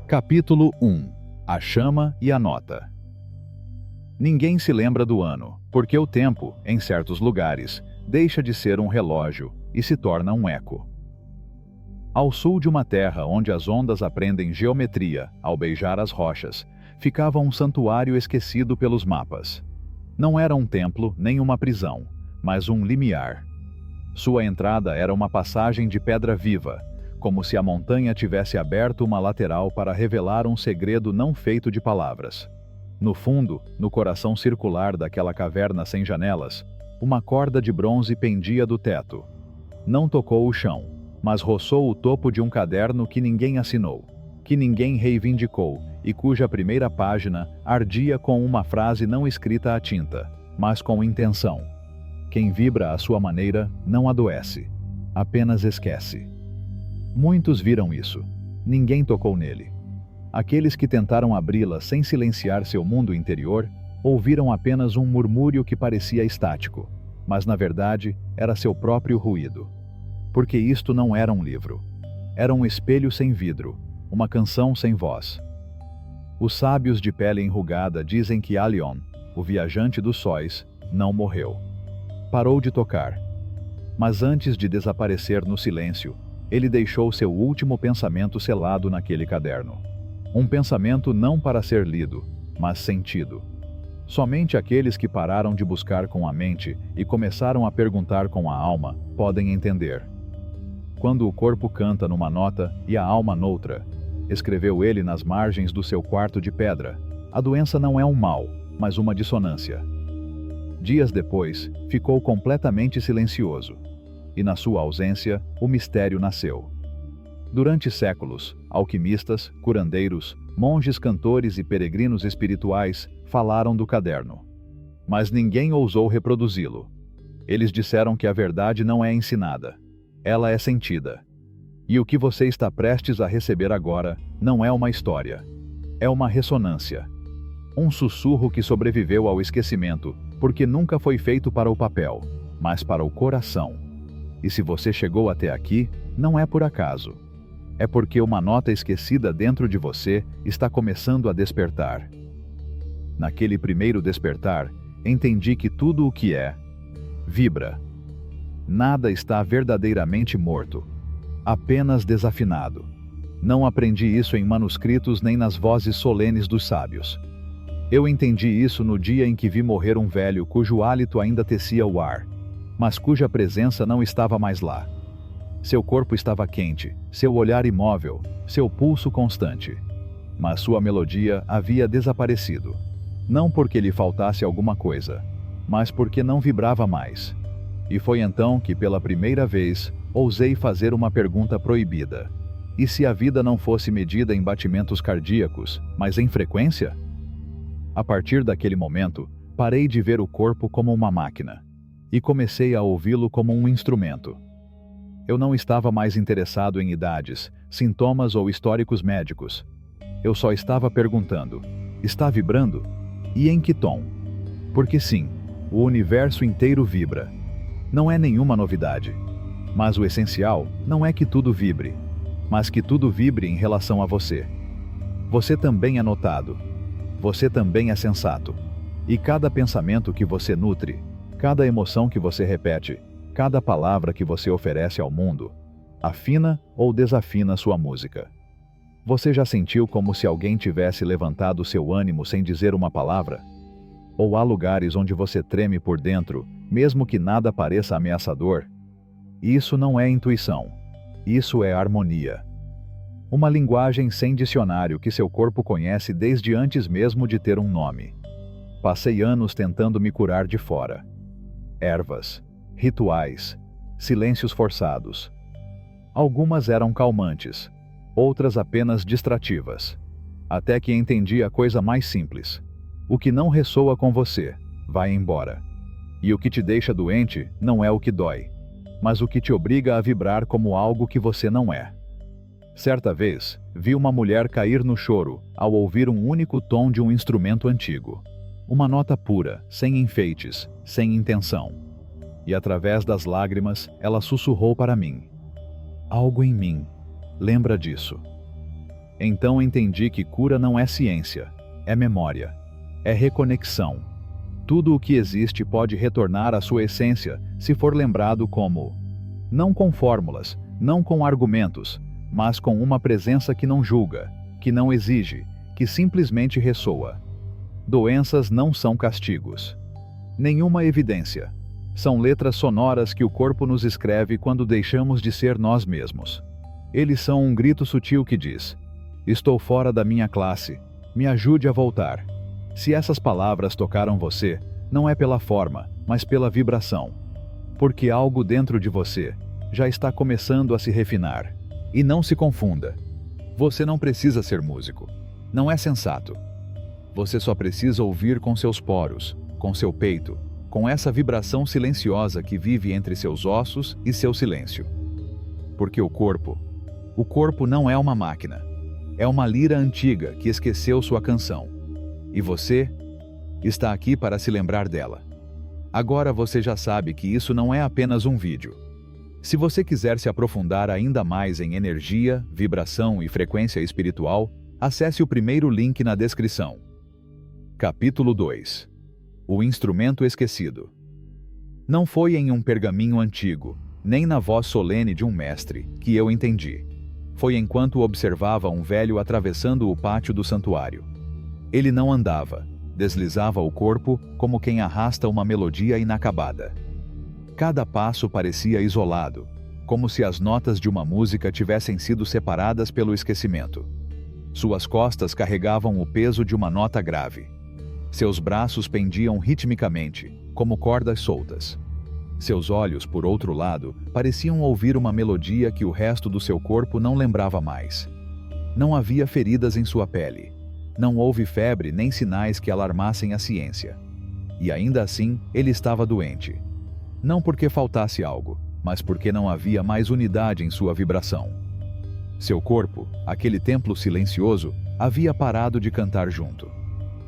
Capítulo 1. A chama e a nota. Ninguém se lembra do ano, porque o tempo, em certos lugares, deixa de ser um relógio e se torna um eco. Ao sul de uma terra onde as ondas aprendem geometria ao beijar as rochas, ficava um santuário esquecido pelos mapas. Não era um templo nem uma prisão, mas um limiar. Sua entrada era uma passagem de pedra viva, como se a montanha tivesse aberto uma lateral para revelar um segredo não feito de palavras. No fundo, no coração circular daquela caverna sem janelas, uma corda de bronze pendia do teto. Não tocou o chão, mas roçou o topo de um caderno que ninguém assinou, que ninguém reivindicou e cuja primeira página ardia com uma frase não escrita à tinta, mas com intenção. Quem vibra à sua maneira não adoece, apenas esquece. Muitos viram isso. Ninguém tocou nele. Aqueles que tentaram abri-la sem silenciar seu mundo interior, ouviram apenas um murmúrio que parecia estático, mas na verdade era seu próprio ruído. Porque isto não era um livro. Era um espelho sem vidro, uma canção sem voz. Os sábios de pele enrugada dizem que Alion, o viajante dos sóis, não morreu. Parou de tocar. Mas antes de desaparecer no silêncio, ele deixou seu último pensamento selado naquele caderno. Um pensamento não para ser lido, mas sentido. Somente aqueles que pararam de buscar com a mente e começaram a perguntar com a alma podem entender. Quando o corpo canta numa nota e a alma noutra, escreveu ele nas margens do seu quarto de pedra, a doença não é um mal, mas uma dissonância. Dias depois, ficou completamente silencioso. E na sua ausência, o mistério nasceu. Durante séculos, alquimistas, curandeiros, monges cantores e peregrinos espirituais falaram do caderno. Mas ninguém ousou reproduzi-lo. Eles disseram que a verdade não é ensinada. Ela é sentida. E o que você está prestes a receber agora não é uma história. É uma ressonância. Um sussurro que sobreviveu ao esquecimento, porque nunca foi feito para o papel, mas para o coração. E se você chegou até aqui, não é por acaso. É porque uma nota esquecida dentro de você está começando a despertar. Naquele primeiro despertar, entendi que tudo o que é, vibra. Nada está verdadeiramente morto, apenas desafinado. Não aprendi isso em manuscritos nem nas vozes solenes dos sábios. Eu entendi isso no dia em que vi morrer um velho cujo hálito ainda tecia o ar, mas cuja presença não estava mais lá. Seu corpo estava quente, seu olhar imóvel, seu pulso constante. Mas sua melodia havia desaparecido. Não porque lhe faltasse alguma coisa, mas porque não vibrava mais. E foi então que, pela primeira vez, ousei fazer uma pergunta proibida. E se a vida não fosse medida em batimentos cardíacos, mas em frequência? A partir daquele momento, parei de ver o corpo como uma máquina. E comecei a ouvi-lo como um instrumento. Eu não estava mais interessado em idades, sintomas ou históricos médicos. Eu só estava perguntando: está vibrando? E em que tom? Porque sim, o universo inteiro vibra. Não é nenhuma novidade. Mas o essencial não é que tudo vibre, mas que tudo vibre em relação a você. Você também é notado. Você também é sensato. E cada pensamento que você nutre, cada emoção que você repete, cada palavra que você oferece ao mundo, afina ou desafina sua música. Você já sentiu como se alguém tivesse levantado seu ânimo sem dizer uma palavra? Ou há lugares onde você treme por dentro, mesmo que nada pareça ameaçador? Isso não é intuição. Isso é harmonia. Uma linguagem sem dicionário que seu corpo conhece desde antes mesmo de ter um nome. Passei anos tentando me curar de fora. Ervas, rituais, silêncios forçados. Algumas eram calmantes, outras apenas distrativas. Até que entendi a coisa mais simples. O que não ressoa com você, vai embora. E o que te deixa doente não é o que dói, mas o que te obriga a vibrar como algo que você não é. Certa vez, vi uma mulher cair no choro ao ouvir um único tom de um instrumento antigo. Uma nota pura, sem enfeites, sem intenção. E através das lágrimas, ela sussurrou para mim: algo em mim lembra disso. Então entendi que cura não é ciência, é memória, é reconexão. Tudo o que existe pode retornar à sua essência se for lembrado como, não com fórmulas, não com argumentos, mas com uma presença que não julga, que não exige, que simplesmente ressoa. Doenças não são castigos. Nenhuma evidência. São letras sonoras que o corpo nos escreve quando deixamos de ser nós mesmos. Eles são um grito sutil que diz: estou fora da minha classe, me ajude a voltar. Se essas palavras tocaram você, não é pela forma, mas pela vibração. Porque algo dentro de você já está começando a se refinar. E não se confunda. Você não precisa ser músico. Não é sensato. Você só precisa ouvir com seus poros, com seu peito, com essa vibração silenciosa que vive entre seus ossos e seu silêncio. Porque o corpo não é uma máquina. É uma lira antiga que esqueceu sua canção. E você está aqui para se lembrar dela. Agora você já sabe que isso não é apenas um vídeo. Se você quiser se aprofundar ainda mais em energia, vibração e frequência espiritual, acesse o primeiro link na descrição. Capítulo 2. O instrumento esquecido. Não foi em um pergaminho antigo, nem na voz solene de um mestre, que eu entendi. Foi enquanto observava um velho atravessando o pátio do santuário. Ele não andava, deslizava o corpo como quem arrasta uma melodia inacabada. Cada passo parecia isolado, como se as notas de uma música tivessem sido separadas pelo esquecimento. Suas costas carregavam o peso de uma nota grave. Seus braços pendiam ritmicamente, como cordas soltas. Seus olhos, por outro lado, pareciam ouvir uma melodia que o resto do seu corpo não lembrava mais. Não havia feridas em sua pele. Não houve febre nem sinais que alarmassem a ciência. E ainda assim, ele estava doente. Não porque faltasse algo, mas porque não havia mais unidade em sua vibração. Seu corpo, aquele templo silencioso, havia parado de cantar junto.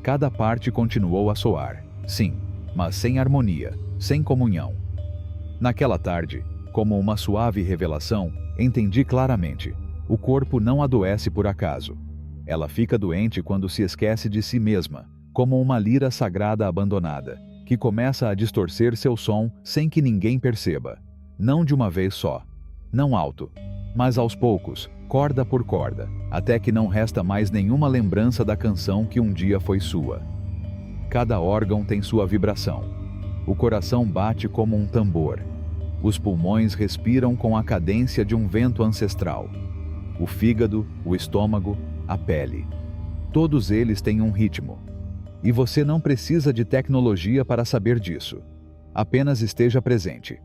Cada parte continuou a soar, sim, mas sem harmonia, sem comunhão. Naquela tarde, como uma suave revelação, entendi claramente: o corpo não adoece por acaso. Ela fica doente quando se esquece de si mesma, como uma lira sagrada abandonada, que começa a distorcer seu som sem que ninguém perceba. Não de uma vez só, não alto, mas aos poucos, corda por corda, até que não resta mais nenhuma lembrança da canção que um dia foi sua. Cada órgão tem sua vibração. O coração bate como um tambor. Os pulmões respiram com a cadência de um vento ancestral. O fígado, o estômago, a pele. Todos eles têm um ritmo. E você não precisa de tecnologia para saber disso. Apenas esteja presente.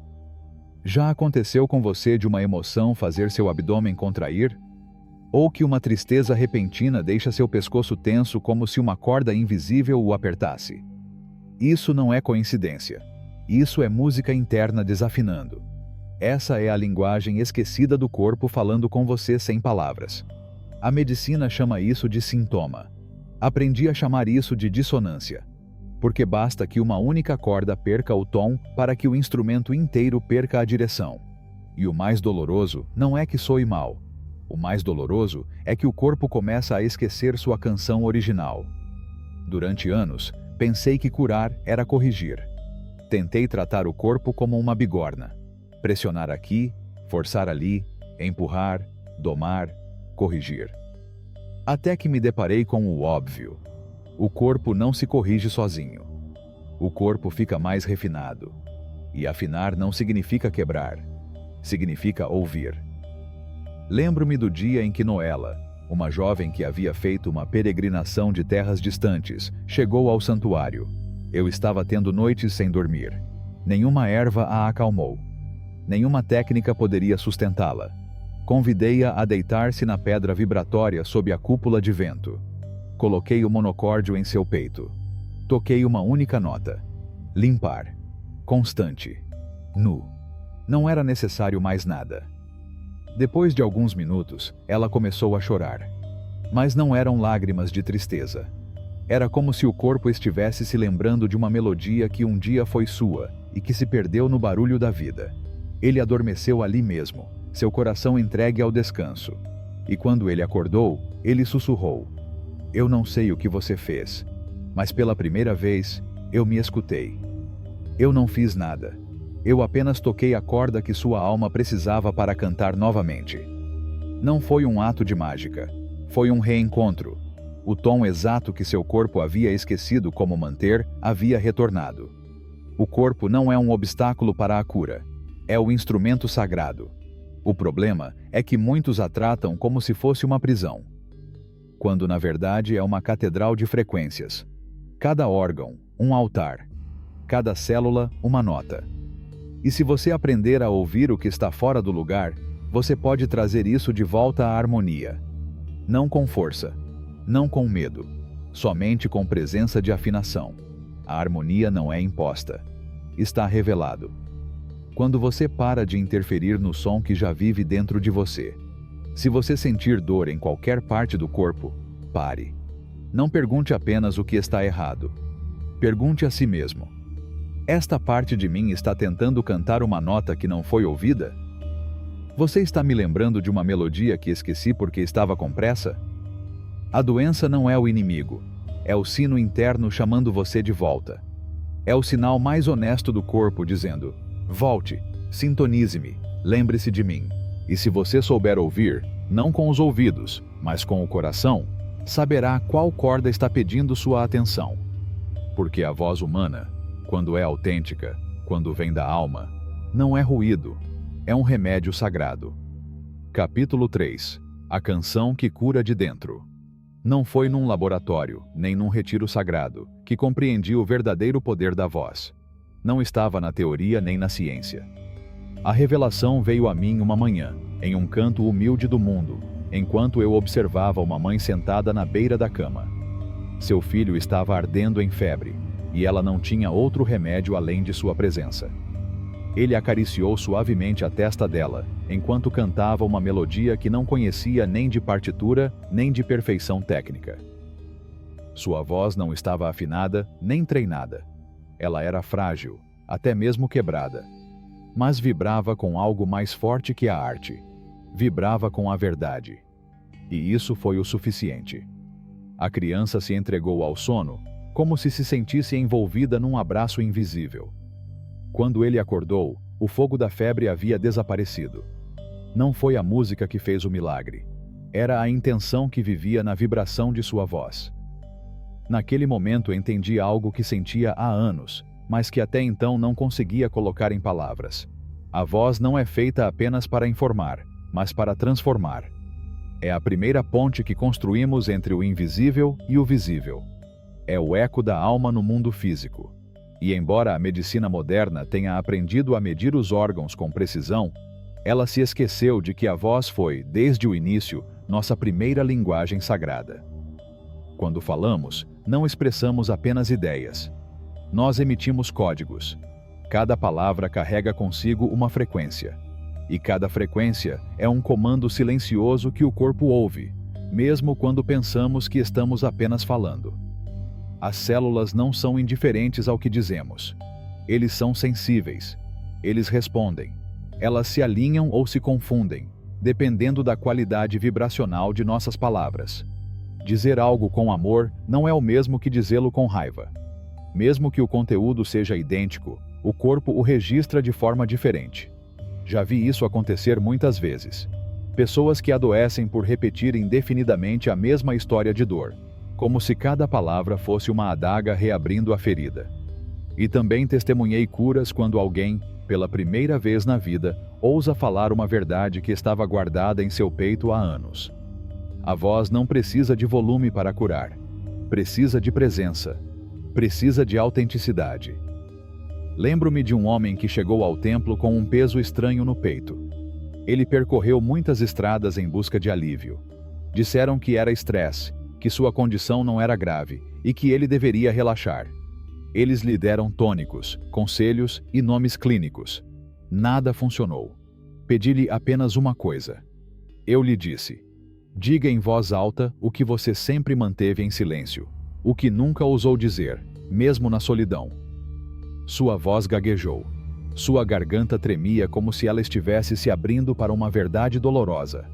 Já aconteceu com você de uma emoção fazer seu abdômen contrair? Ou que uma tristeza repentina deixa seu pescoço tenso como se uma corda invisível o apertasse? Isso não é coincidência. Isso é música interna desafinando. Essa é a linguagem esquecida do corpo falando com você sem palavras. A medicina chama isso de sintoma. Aprendi a chamar isso de dissonância. Porque basta que uma única corda perca o tom para que o instrumento inteiro perca a direção. E o mais doloroso não é que soe mal. O mais doloroso é que o corpo começa a esquecer sua canção original. Durante anos, pensei que curar era corrigir. Tentei tratar o corpo como uma bigorna. Pressionar aqui, forçar ali, empurrar, domar, corrigir. Até que me deparei com o óbvio. O corpo não se corrige sozinho. O corpo fica mais refinado. E afinar não significa quebrar. Significa ouvir. Lembro-me do dia em que Noela, uma jovem que havia feito uma peregrinação de terras distantes, chegou ao santuário. Eu estava tendo noites sem dormir. Nenhuma erva a acalmou. Nenhuma técnica poderia sustentá-la. Convidei-a a deitar-se na pedra vibratória sob a cúpula de vento. Coloquei o monocórdio em seu peito. Toquei uma única nota. Limpar. Constante. Nu. Não era necessário mais nada. Depois de alguns minutos, ela começou a chorar. Mas não eram lágrimas de tristeza. Era como se o corpo estivesse se lembrando de uma melodia que um dia foi sua e que se perdeu no barulho da vida. Ele adormeceu ali mesmo, seu coração entregue ao descanso. E quando ele acordou, ele sussurrou: "Eu não sei o que você fez, mas pela primeira vez, eu me escutei. Eu não fiz nada. Eu apenas toquei a corda que sua alma precisava para cantar novamente. Não foi um ato de mágica. Foi um reencontro. O tom exato que seu corpo havia esquecido como manter havia retornado. O corpo não é um obstáculo para a cura. É o instrumento sagrado. O problema é que muitos a tratam como se fosse uma prisão, quando na verdade é uma catedral de frequências. Cada órgão, um altar. Cada célula, uma nota. E se você aprender a ouvir o que está fora do lugar, você pode trazer isso de volta à harmonia. Não com força, não com medo, somente com presença de afinação. A harmonia não é imposta. Está revelado. Quando você para de interferir no som que já vive dentro de você. Se você sentir dor em qualquer parte do corpo, pare. Não pergunte apenas o que está errado. Pergunte a si mesmo: esta parte de mim está tentando cantar uma nota que não foi ouvida? Você está me lembrando de uma melodia que esqueci porque estava com pressa? A doença não é o inimigo. É o sino interno chamando você de volta. É o sinal mais honesto do corpo dizendo: volte, sintonize-me, lembre-se de mim. E se você souber ouvir, não com os ouvidos, mas com o coração, saberá qual corda está pedindo sua atenção. Porque a voz humana, quando é autêntica, quando vem da alma, não é ruído, é um remédio sagrado. Capítulo 3. A canção que cura de dentro. Não foi num laboratório, nem num retiro sagrado, que compreendi o verdadeiro poder da voz. Não estava na teoria nem na ciência. A revelação veio a mim uma manhã, em um canto humilde do mundo, enquanto eu observava uma mãe sentada na beira da cama. Seu filho estava ardendo em febre, e ela não tinha outro remédio além de sua presença. Ele acariciou suavemente a testa dela, enquanto cantava uma melodia que não conhecia nem de partitura, nem de perfeição técnica. Sua voz não estava afinada, nem treinada. Ela era frágil, até mesmo quebrada. Mas vibrava com algo mais forte que a arte. Vibrava com a verdade. E isso foi o suficiente. A criança se entregou ao sono, como se se sentisse envolvida num abraço invisível. Quando ele acordou, o fogo da febre havia desaparecido. Não foi a música que fez o milagre. Era a intenção que vivia na vibração de sua voz. Naquele momento entendi algo que sentia há anos, mas que até então não conseguia colocar em palavras. A voz não é feita apenas para informar, mas para transformar. É a primeira ponte que construímos entre o invisível e o visível. É o eco da alma no mundo físico. E embora a medicina moderna tenha aprendido a medir os órgãos com precisão, ela se esqueceu de que a voz foi, desde o início, nossa primeira linguagem sagrada. Quando falamos, não expressamos apenas ideias. Nós emitimos códigos. Cada palavra carrega consigo uma frequência. E cada frequência é um comando silencioso que o corpo ouve, mesmo quando pensamos que estamos apenas falando. As células não são indiferentes ao que dizemos. Eles são sensíveis. Eles respondem. Elas se alinham ou se confundem, dependendo da qualidade vibracional de nossas palavras. Dizer algo com amor não é o mesmo que dizê-lo com raiva. Mesmo que o conteúdo seja idêntico, o corpo o registra de forma diferente. Já vi isso acontecer muitas vezes. Pessoas que adoecem por repetir indefinidamente a mesma história de dor, como se cada palavra fosse uma adaga reabrindo a ferida. E também testemunhei curas quando alguém, pela primeira vez na vida, ousa falar uma verdade que estava guardada em seu peito há anos. A voz não precisa de volume para curar. Precisa de presença. Precisa de autenticidade. Lembro-me de um homem que chegou ao templo com um peso estranho no peito. Ele percorreu muitas estradas em busca de alívio. Disseram que era estresse, que sua condição não era grave e que ele deveria relaxar. Eles lhe deram tônicos, conselhos e nomes clínicos. Nada funcionou. Pedi-lhe apenas uma coisa. Eu lhe disse: diga em voz alta o que você sempre manteve em silêncio, o que nunca ousou dizer, mesmo na solidão. Sua voz gaguejou. Sua garganta tremia como se ela estivesse se abrindo para uma verdade dolorosa.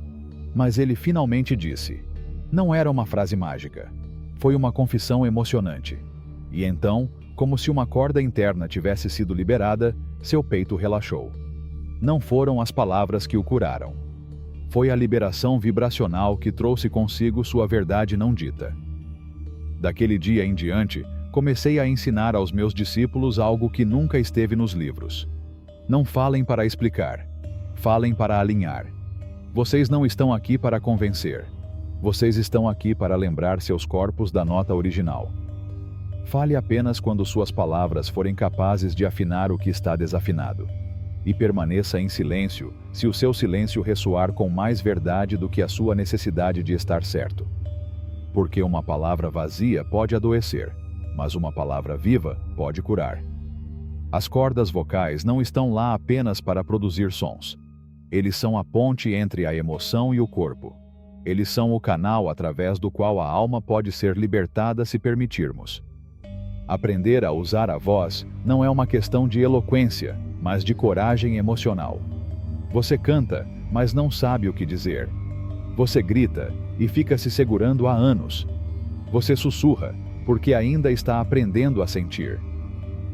Mas ele finalmente disse. Não era uma frase mágica. Foi uma confissão emocionante. E então, como se uma corda interna tivesse sido liberada, seu peito relaxou. Não foram as palavras que o curaram. Foi a liberação vibracional que trouxe consigo sua verdade não dita. Daquele dia em diante, comecei a ensinar aos meus discípulos algo que nunca esteve nos livros. Não falem para explicar. Falem para alinhar. Vocês não estão aqui para convencer. Vocês estão aqui para lembrar seus corpos da nota original. Fale apenas quando suas palavras forem capazes de afinar o que está desafinado. E permaneça em silêncio, se o seu silêncio ressoar com mais verdade do que a sua necessidade de estar certo. Porque uma palavra vazia pode adoecer, mas uma palavra viva pode curar. As cordas vocais não estão lá apenas para produzir sons. Eles são a ponte entre a emoção e o corpo. Eles são o canal através do qual a alma pode ser libertada se permitirmos. Aprender a usar a voz não é uma questão de eloquência, mas de coragem emocional. Você canta, mas não sabe o que dizer. Você grita e fica se segurando há anos. Você sussurra, porque ainda está aprendendo a sentir.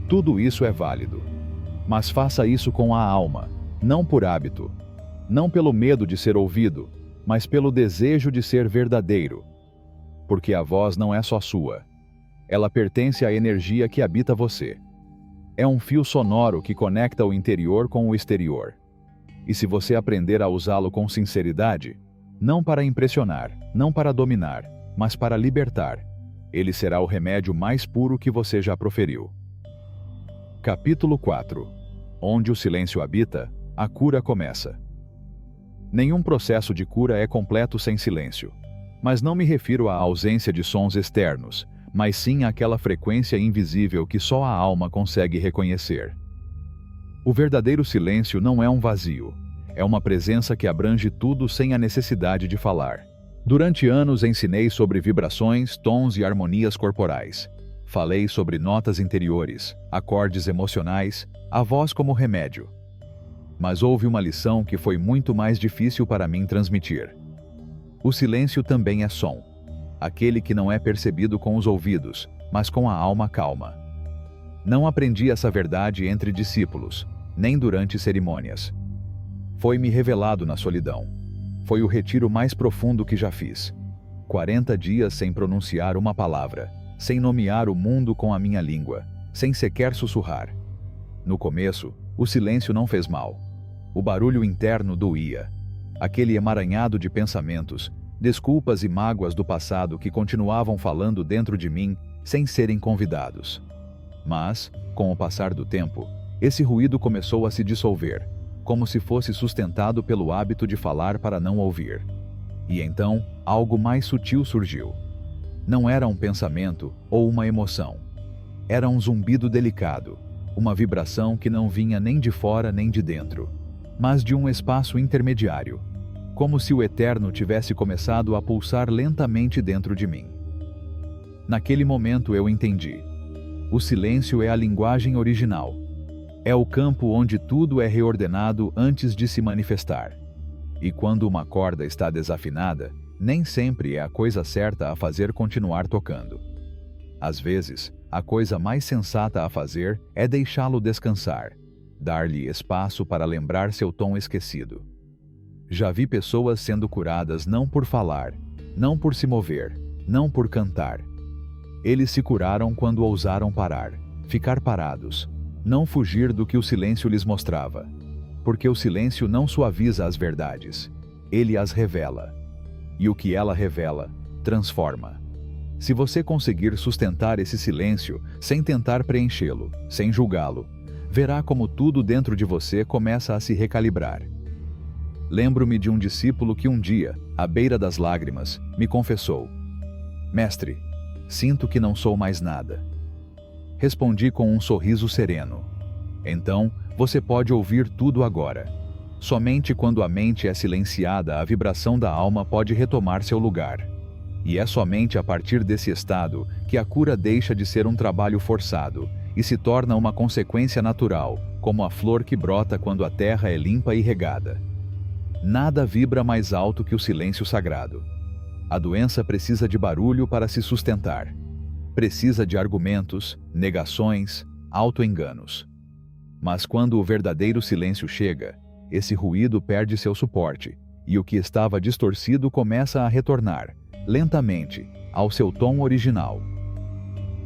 Tudo isso é válido. Mas faça isso com a alma, não por hábito. Não pelo medo de ser ouvido, mas pelo desejo de ser verdadeiro. Porque a voz não é só sua. Ela pertence à energia que habita você. É um fio sonoro que conecta o interior com o exterior. E se você aprender a usá-lo com sinceridade, não para impressionar, não para dominar, mas para libertar, ele será o remédio mais puro que você já proferiu. Capítulo 4. Onde o silêncio habita, a cura começa. Nenhum processo de cura é completo sem silêncio. Mas não me refiro à ausência de sons externos, mas sim àquela frequência invisível que só a alma consegue reconhecer. O verdadeiro silêncio não é um vazio. É uma presença que abrange tudo sem a necessidade de falar. Durante anos ensinei sobre vibrações, tons e harmonias corporais. Falei sobre notas interiores, acordes emocionais, a voz como remédio. Mas houve uma lição que foi muito mais difícil para mim transmitir. O silêncio também é som. Aquele que não é percebido com os ouvidos, mas com a alma calma. Não aprendi essa verdade entre discípulos, nem durante cerimônias. Foi-me revelado na solidão. Foi o retiro mais profundo que já fiz. 40 dias sem pronunciar uma palavra, sem nomear o mundo com a minha língua, sem sequer sussurrar. No começo, o silêncio não fez mal. O barulho interno doía. Aquele emaranhado de pensamentos, desculpas e mágoas do passado que continuavam falando dentro de mim sem serem convidados. Mas, com o passar do tempo, esse ruído começou a se dissolver, como se fosse sustentado pelo hábito de falar para não ouvir. E então, algo mais sutil surgiu. Não era um pensamento ou uma emoção. Era um zumbido delicado, uma vibração que não vinha nem de fora nem de dentro, mas de um espaço intermediário, como se o eterno tivesse começado a pulsar lentamente dentro de mim. Naquele momento eu entendi. O silêncio é a linguagem original. É o campo onde tudo é reordenado antes de se manifestar. E quando uma corda está desafinada, nem sempre é a coisa certa a fazer continuar tocando. Às vezes, a coisa mais sensata a fazer é deixá-lo descansar, dar-lhe espaço para lembrar seu tom esquecido. Já vi pessoas sendo curadas não por falar, não por se mover, não por cantar. Eles se curaram quando ousaram parar, ficar parados, não fugir do que o silêncio lhes mostrava. Porque o silêncio não suaviza as verdades, ele as revela. E o que ela revela, transforma. Se você conseguir sustentar esse silêncio sem tentar preenchê-lo, sem julgá-lo, verá como tudo dentro de você começa a se recalibrar. Lembro-me de um discípulo que um dia, à beira das lágrimas, me confessou: "Mestre, sinto que não sou mais nada." Respondi com um sorriso sereno: "Então, você pode ouvir tudo agora. Somente quando a mente é silenciada, a vibração da alma pode retomar seu lugar. E é somente a partir desse estado que a cura deixa de ser um trabalho forçado e se torna uma consequência natural, como a flor que brota quando a terra é limpa e regada." Nada vibra mais alto que o silêncio sagrado. A doença precisa de barulho para se sustentar. Precisa de argumentos, negações, auto-enganos. Mas quando o verdadeiro silêncio chega, esse ruído perde seu suporte, e o que estava distorcido começa a retornar, lentamente, ao seu tom original.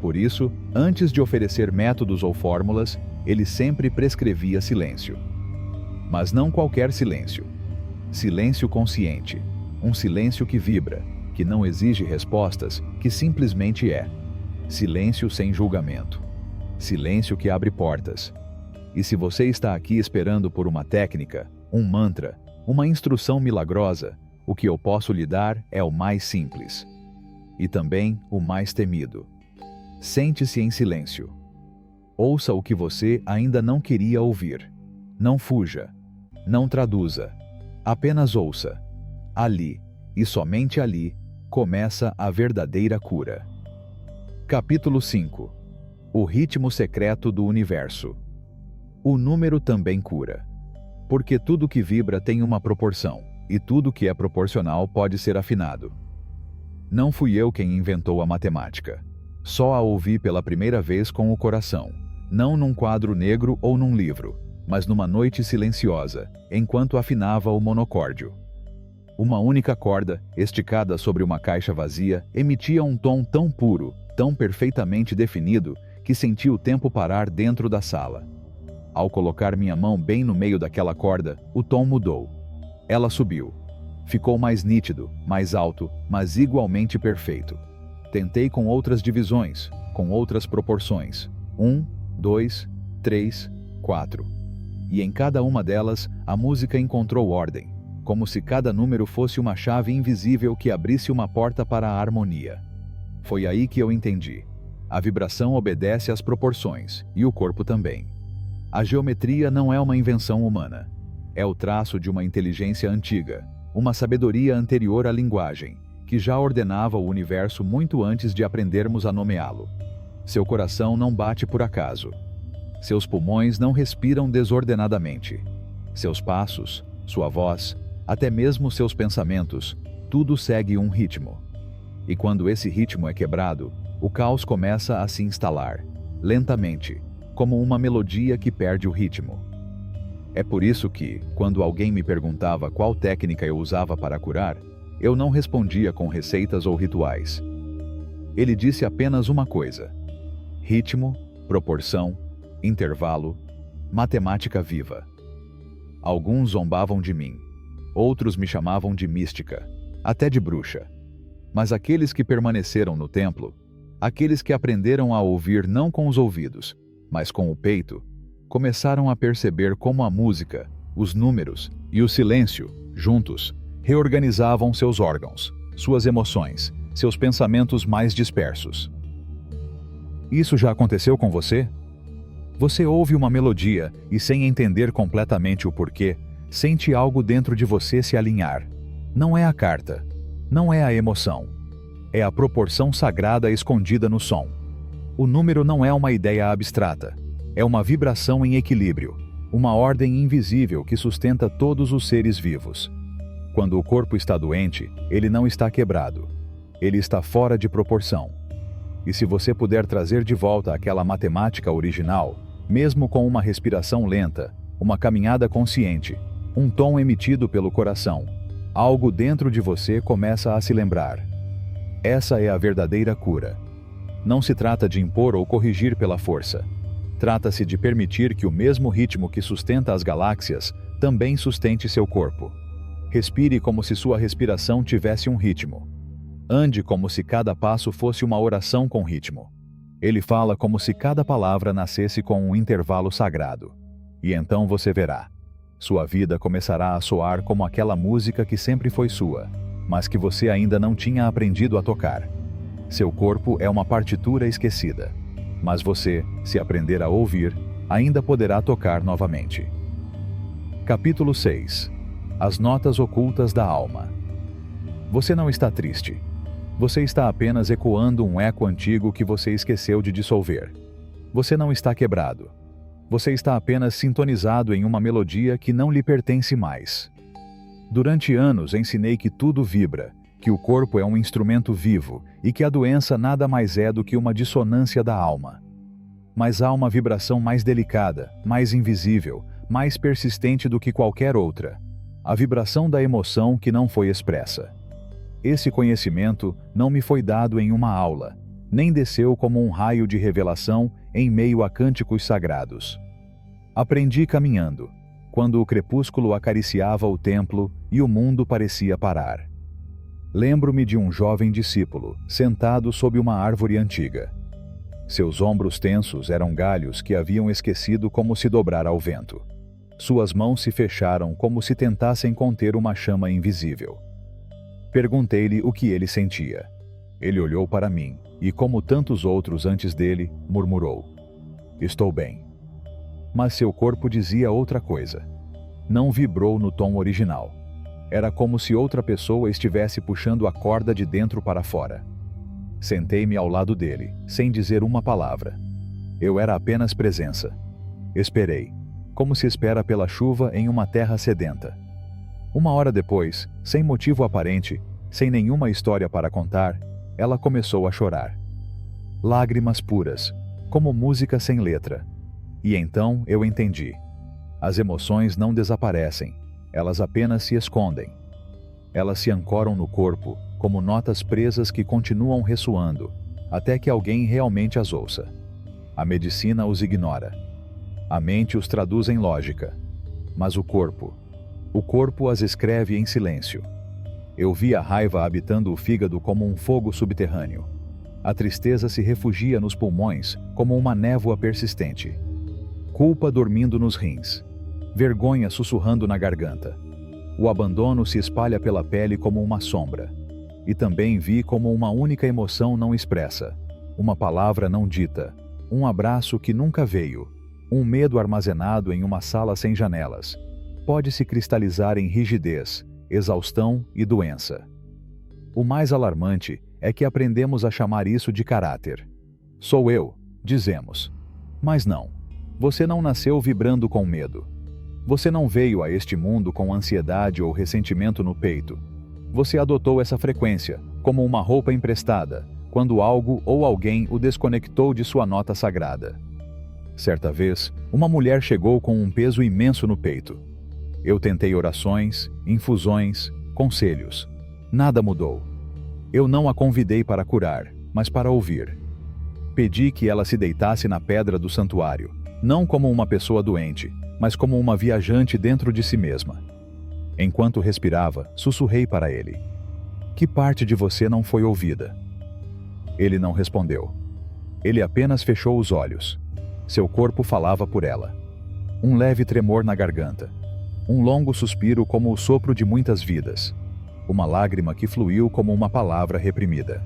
Por isso, antes de oferecer métodos ou fórmulas, ele sempre prescrevia silêncio. Mas não qualquer silêncio. Silêncio consciente. Um silêncio que vibra, que não exige respostas, que simplesmente é. Silêncio sem julgamento. Silêncio que abre portas. E se você está aqui esperando por uma técnica, um mantra, uma instrução milagrosa, o que eu posso lhe dar é o mais simples. E também o mais temido. Sente-se em silêncio. Ouça o que você ainda não queria ouvir. Não fuja. Não traduza. Apenas ouça. Ali, e somente ali, começa a verdadeira cura. Capítulo 5. O ritmo secreto do universo. O número também cura. Porque tudo que vibra tem uma proporção, e tudo que é proporcional pode ser afinado. Não fui eu quem inventou a matemática. Só a ouvi pela primeira vez com o coração, não num quadro negro ou num livro, mas numa noite silenciosa, enquanto afinava o monocórdio. Uma única corda, esticada sobre uma caixa vazia, emitia um tom tão puro, tão perfeitamente definido, que senti o tempo parar dentro da sala. Ao colocar minha mão bem no meio daquela corda, o tom mudou. Ela subiu. Ficou mais nítido, mais alto, mas igualmente perfeito. Tentei com outras divisões, com outras proporções. 1, 2, 3, 4. E em cada uma delas, a música encontrou ordem, como se cada número fosse uma chave invisível que abrisse uma porta para a harmonia. Foi aí que eu entendi. A vibração obedece às proporções, e o corpo também. A geometria não é uma invenção humana. É o traço de uma inteligência antiga, uma sabedoria anterior à linguagem, que já ordenava o universo muito antes de aprendermos a nomeá-lo. Seu coração não bate por acaso. Seus pulmões não respiram desordenadamente. Seus passos, sua voz, até mesmo seus pensamentos, tudo segue um ritmo. E quando esse ritmo é quebrado, o caos começa a se instalar, lentamente, como uma melodia que perde o ritmo. É por isso que, quando alguém me perguntava qual técnica eu usava para curar, eu não respondia com receitas ou rituais. Ele disse apenas uma coisa: ritmo, proporção, intervalo, matemática viva. Alguns zombavam de mim, outros me chamavam de mística, até de bruxa. Mas aqueles que permaneceram no templo, aqueles que aprenderam a ouvir não com os ouvidos, mas com o peito, começaram a perceber como a música, os números e o silêncio, juntos, reorganizavam seus órgãos, suas emoções, seus pensamentos mais dispersos. Isso já aconteceu com você? Você ouve uma melodia e, sem entender completamente o porquê, sente algo dentro de você se alinhar. Não é a carta, não é a emoção. É a proporção sagrada escondida no som. O número não é uma ideia abstrata. É uma vibração em equilíbrio, uma ordem invisível que sustenta todos os seres vivos. Quando o corpo está doente, ele não está quebrado. Ele está fora de proporção. E se você puder trazer de volta aquela matemática original, mesmo com uma respiração lenta, uma caminhada consciente, um tom emitido pelo coração, algo dentro de você começa a se lembrar. Essa é a verdadeira cura. Não se trata de impor ou corrigir pela força. Trata-se de permitir que o mesmo ritmo que sustenta as galáxias também sustente seu corpo. Respire como se sua respiração tivesse um ritmo. Ande como se cada passo fosse uma oração com ritmo. Ele fala como se cada palavra nascesse com um intervalo sagrado. E então você verá. Sua vida começará a soar como aquela música que sempre foi sua, mas que você ainda não tinha aprendido a tocar. Seu corpo é uma partitura esquecida. Mas você, se aprender a ouvir, ainda poderá tocar novamente. Capítulo 6. As notas ocultas da alma. Você não está triste. Você está apenas ecoando um eco antigo que você esqueceu de dissolver. Você não está quebrado. Você está apenas sintonizado em uma melodia que não lhe pertence mais. Durante anos ensinei que tudo vibra, que o corpo é um instrumento vivo e que a doença nada mais é do que uma dissonância da alma. Mas há uma vibração mais delicada, mais invisível, mais persistente do que qualquer outra: a vibração da emoção que não foi expressa. Esse conhecimento não me foi dado em uma aula, nem desceu como um raio de revelação em meio a cânticos sagrados. Aprendi caminhando, quando o crepúsculo acariciava o templo e o mundo parecia parar. Lembro-me de um jovem discípulo, sentado sob uma árvore antiga. Seus ombros tensos eram galhos que haviam esquecido como se dobrar ao vento. Suas mãos se fecharam como se tentassem conter uma chama invisível. Perguntei-lhe o que ele sentia. Ele olhou para mim e, como tantos outros antes dele, murmurou: "Estou bem." Mas seu corpo dizia outra coisa. Não vibrou no tom original. Era como se outra pessoa estivesse puxando a corda de dentro para fora. Sentei-me ao lado dele, sem dizer uma palavra. Eu era apenas presença. Esperei, como se espera pela chuva em uma terra sedenta. Uma hora depois, sem motivo aparente, sem nenhuma história para contar, ela começou a chorar. Lágrimas puras, como música sem letra. E então eu entendi. As emoções não desaparecem, elas apenas se escondem. Elas se ancoram no corpo, como notas presas que continuam ressoando, até que alguém realmente as ouça. A medicina os ignora. A mente os traduz em lógica. Mas o corpo as escreve em silêncio. Eu vi a raiva habitando o fígado como um fogo subterrâneo. A tristeza se refugia nos pulmões como uma névoa persistente. Culpa dormindo nos rins. Vergonha sussurrando na garganta. O abandono se espalha pela pele como uma sombra. E também vi como uma única emoção não expressa, uma palavra não dita, um abraço que nunca veio, um medo armazenado em uma sala sem janelas, pode se cristalizar em rigidez, exaustão e doença. O mais alarmante é que aprendemos a chamar isso de caráter. Sou eu, dizemos. Mas não. Você não nasceu vibrando com medo. Você não veio a este mundo com ansiedade ou ressentimento no peito. Você adotou essa frequência, como uma roupa emprestada, quando algo ou alguém o desconectou de sua nota sagrada. Certa vez, uma mulher chegou com um peso imenso no peito. Eu tentei orações, infusões, conselhos. Nada mudou. Eu não a convidei para curar, mas para ouvir. Pedi que ela se deitasse na pedra do santuário, não como uma pessoa doente, mas como uma viajante dentro de si mesma. Enquanto respirava, sussurrei para ele: "Que parte de você não foi ouvida?" Ele não respondeu. Ele apenas fechou os olhos. Seu corpo falava por ela. Um leve tremor na garganta. Um longo suspiro como o sopro de muitas vidas. Uma lágrima que fluiu como uma palavra reprimida.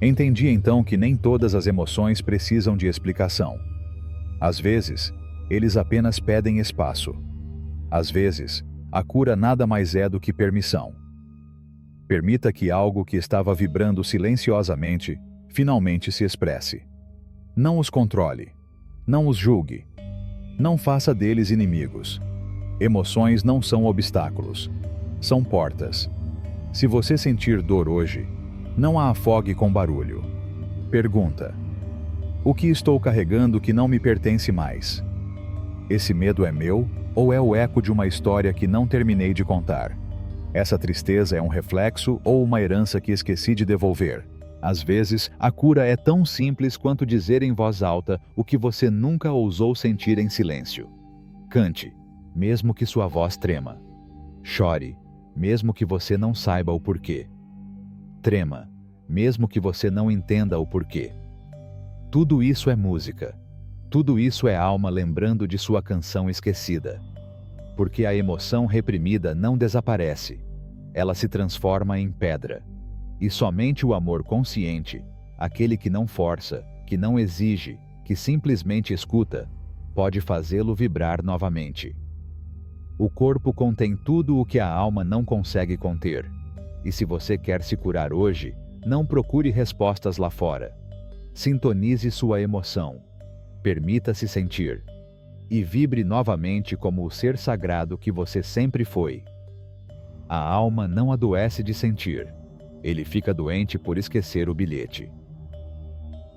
Entendi então que nem todas as emoções precisam de explicação. Às vezes, eles apenas pedem espaço. Às vezes, a cura nada mais é do que permissão. Permita que algo que estava vibrando silenciosamente, finalmente se expresse. Não os controle. Não os julgue. Não faça deles inimigos. Emoções não são obstáculos. São portas. Se você sentir dor hoje, não a afogue com barulho. Pergunta: o que estou carregando que não me pertence mais? Esse medo é meu ou é o eco de uma história que não terminei de contar? Essa tristeza é um reflexo ou uma herança que esqueci de devolver? Às vezes, a cura é tão simples quanto dizer em voz alta o que você nunca ousou sentir em silêncio. Cante, mesmo que sua voz trema. Chore, mesmo que você não saiba o porquê. Trema, mesmo que você não entenda o porquê. Tudo isso é música. Tudo isso é alma lembrando de sua canção esquecida. Porque a emoção reprimida não desaparece. Ela se transforma em pedra. E somente o amor consciente, aquele que não força, que não exige, que simplesmente escuta, pode fazê-lo vibrar novamente. O corpo contém tudo o que a alma não consegue conter. E se você quer se curar hoje, não procure respostas lá fora. Sintonize sua emoção. Permita-se sentir. E vibre novamente como o ser sagrado que você sempre foi. A alma não adoece de sentir. Ele fica doente por esquecer o bilhete.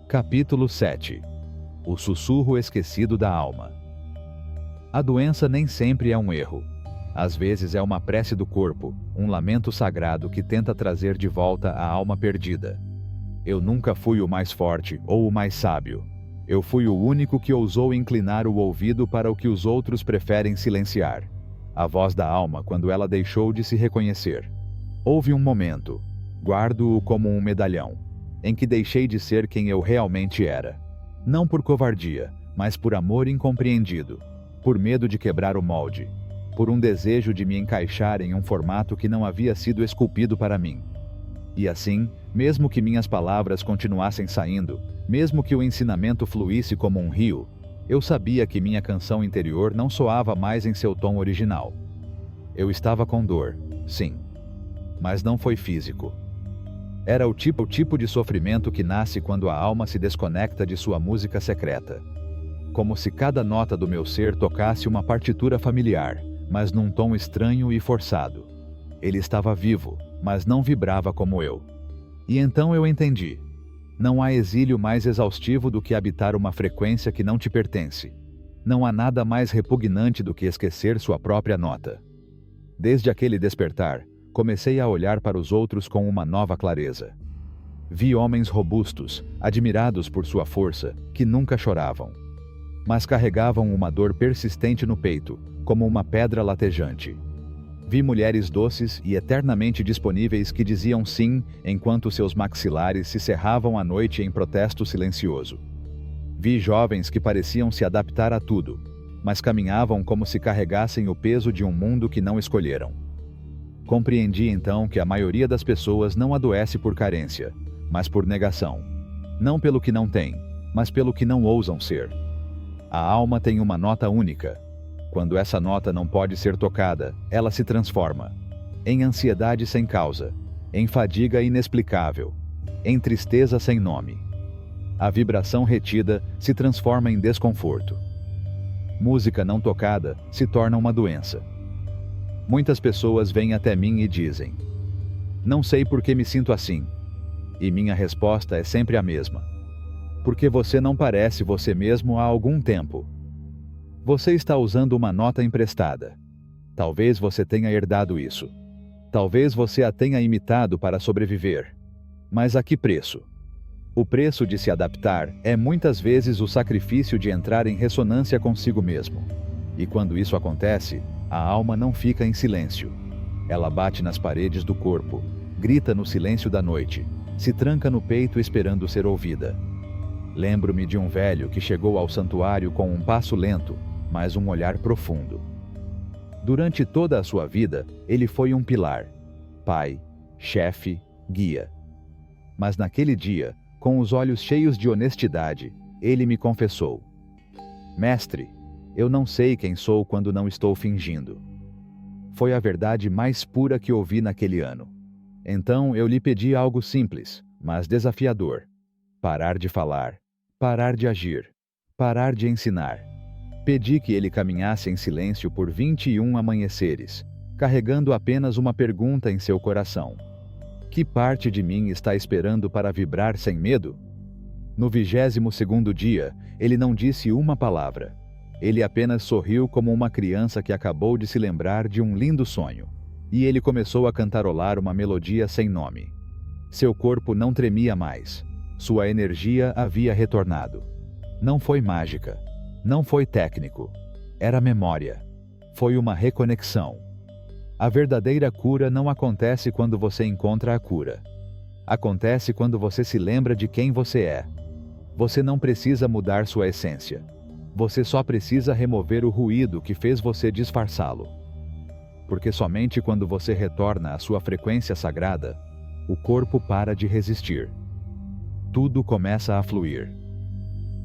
Capítulo 7. O sussurro esquecido da alma. A doença nem sempre é um erro. Às vezes é uma prece do corpo, um lamento sagrado que tenta trazer de volta a alma perdida. Eu nunca fui o mais forte ou o mais sábio. Eu fui o único que ousou inclinar o ouvido para o que os outros preferem silenciar. A voz da alma quando ela deixou de se reconhecer. Houve um momento, guardo-o como um medalhão, em que deixei de ser quem eu realmente era. Não por covardia, mas por amor incompreendido, por medo de quebrar o molde, por um desejo de me encaixar em um formato que não havia sido esculpido para mim. E assim, mesmo que minhas palavras continuassem saindo, mesmo que o ensinamento fluísse como um rio, eu sabia que minha canção interior não soava mais em seu tom original. Eu estava com dor, sim, mas não foi físico. Era o tipo de sofrimento que nasce quando a alma se desconecta de sua música secreta. Como se cada nota do meu ser tocasse uma partitura familiar, mas num tom estranho e forçado. Ele estava vivo, mas não vibrava como eu. E então eu entendi. Não há exílio mais exaustivo do que habitar uma frequência que não te pertence. Não há nada mais repugnante do que esquecer sua própria nota. Desde aquele despertar, comecei a olhar para os outros com uma nova clareza. Vi homens robustos, admirados por sua força, que nunca choravam. Mas carregavam uma dor persistente no peito, como uma pedra latejante. Vi mulheres doces e eternamente disponíveis que diziam sim, enquanto seus maxilares se cerravam à noite em protesto silencioso. Vi jovens que pareciam se adaptar a tudo, mas caminhavam como se carregassem o peso de um mundo que não escolheram. Compreendi então que a maioria das pessoas não adoece por carência, mas por negação. Não pelo que não tem, mas pelo que não ousam ser. A alma tem uma nota única. Quando essa nota não pode ser tocada, ela se transforma em ansiedade sem causa, em fadiga inexplicável, em tristeza sem nome. A vibração retida se transforma em desconforto. Música não tocada se torna uma doença. Muitas pessoas vêm até mim e dizem: "Não sei por que me sinto assim." E minha resposta é sempre a mesma: "Porque você não parece você mesmo há algum tempo." Você está usando uma nota emprestada. Talvez você tenha herdado isso. Talvez você a tenha imitado para sobreviver. Mas a que preço? O preço de se adaptar é muitas vezes o sacrifício de entrar em ressonância consigo mesmo. E quando isso acontece, a alma não fica em silêncio. Ela bate nas paredes do corpo, grita no silêncio da noite, se tranca no peito esperando ser ouvida. Lembro-me de um velho que chegou ao santuário com um passo lento, mas um olhar profundo. Durante toda a sua vida, ele foi um pilar, pai, chefe, guia. Mas naquele dia, com os olhos cheios de honestidade, ele me confessou: "Mestre, eu não sei quem sou quando não estou fingindo." Foi a verdade mais pura que ouvi naquele ano. Então eu lhe pedi algo simples, mas desafiador: parar de falar, parar de agir, parar de ensinar. Pedi que ele caminhasse em silêncio por 21 amanheceres, carregando apenas uma pergunta em seu coração: que parte de mim está esperando para vibrar sem medo? No 22º dia, ele não disse uma palavra. Ele apenas sorriu como uma criança que acabou de se lembrar de um lindo sonho. E ele começou a cantarolar uma melodia sem nome. Seu corpo não tremia mais. Sua energia havia retornado. Não foi mágica. Não foi técnico. Era memória. Foi uma reconexão. A verdadeira cura não acontece quando você encontra a cura. Acontece quando você se lembra de quem você é. Você não precisa mudar sua essência. Você só precisa remover o ruído que fez você disfarçá-lo. Porque somente quando você retorna à sua frequência sagrada, o corpo para de resistir. Tudo começa a fluir.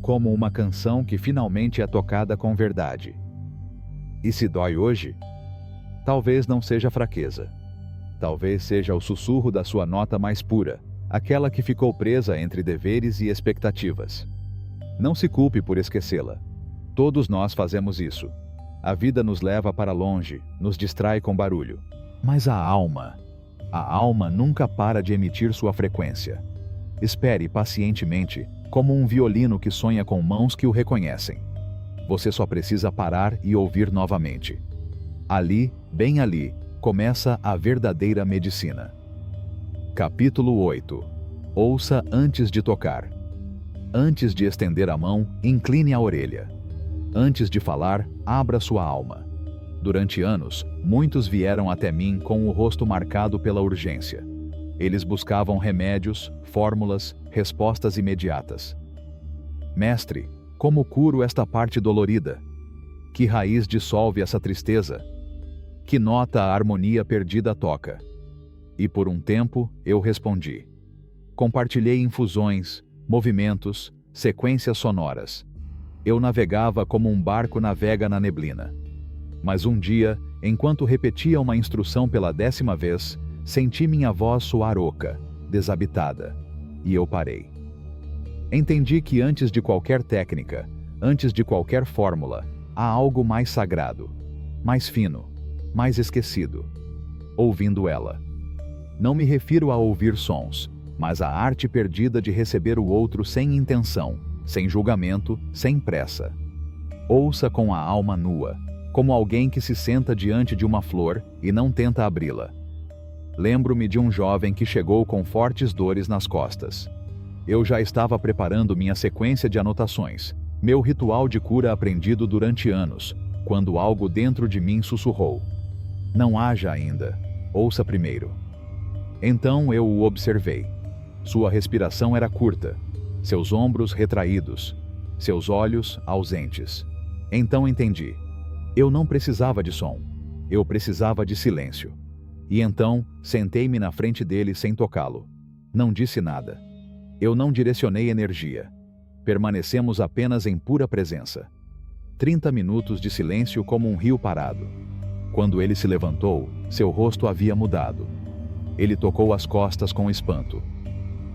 Como uma canção que finalmente é tocada com verdade. E se dói hoje? Talvez não seja fraqueza. Talvez seja o sussurro da sua nota mais pura, aquela que ficou presa entre deveres e expectativas. Não se culpe por esquecê-la. Todos nós fazemos isso. A vida nos leva para longe, nos distrai com barulho. Mas a alma nunca para de emitir sua frequência. Espere pacientemente, como um violino que sonha com mãos que o reconhecem. Você só precisa parar e ouvir novamente. Ali, bem ali, começa a verdadeira medicina. Capítulo 8. Ouça antes de tocar. Antes de estender a mão, incline a orelha. Antes de falar, abra sua alma. Durante anos, muitos vieram até mim com o rosto marcado pela urgência. Eles buscavam remédios, fórmulas, respostas imediatas. Mestre, como curo esta parte dolorida? Que raiz dissolve essa tristeza? Que nota a harmonia perdida toca? E por um tempo, eu respondi. Compartilhei infusões, movimentos, sequências sonoras. Eu navegava como um barco navega na neblina. Mas um dia, enquanto repetia uma instrução pela 10ª vez, senti minha voz soar oca, desabitada, e eu parei. Entendi que antes de qualquer técnica, antes de qualquer fórmula, há algo mais sagrado, mais fino, mais esquecido. Ouvindo ela. Não me refiro a ouvir sons, mas à arte perdida de receber o outro sem intenção, sem julgamento, sem pressa. Ouça com a alma nua, como alguém que se senta diante de uma flor e não tenta abri-la. Lembro-me de um jovem que chegou com fortes dores nas costas. Eu já estava preparando minha sequência de anotações, meu ritual de cura aprendido durante anos, quando algo dentro de mim sussurrou. Não haja ainda, ouça primeiro. Então eu o observei. Sua respiração era curta, seus ombros retraídos, seus olhos ausentes. Então entendi. Eu não precisava de som, eu precisava de silêncio. E então, sentei-me na frente dele sem tocá-lo. Não disse nada. Eu não direcionei energia. Permanecemos apenas em pura presença. 30 minutos de silêncio como um rio parado. Quando ele se levantou, seu rosto havia mudado. Ele tocou as costas com espanto.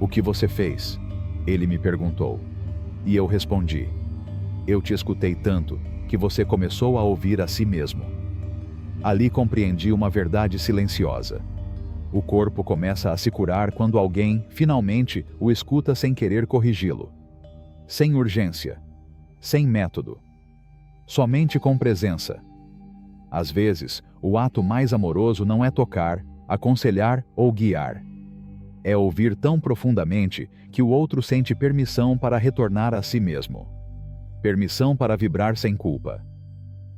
O que você fez? Ele me perguntou. E eu respondi. Eu te escutei tanto, que você começou a ouvir a si mesmo. Ali compreendi uma verdade silenciosa. O corpo começa a se curar quando alguém, finalmente, o escuta sem querer corrigi-lo. Sem urgência. Sem método. Somente com presença. Às vezes, o ato mais amoroso não é tocar, aconselhar ou guiar. É ouvir tão profundamente que o outro sente permissão para retornar a si mesmo. Permissão para vibrar sem culpa.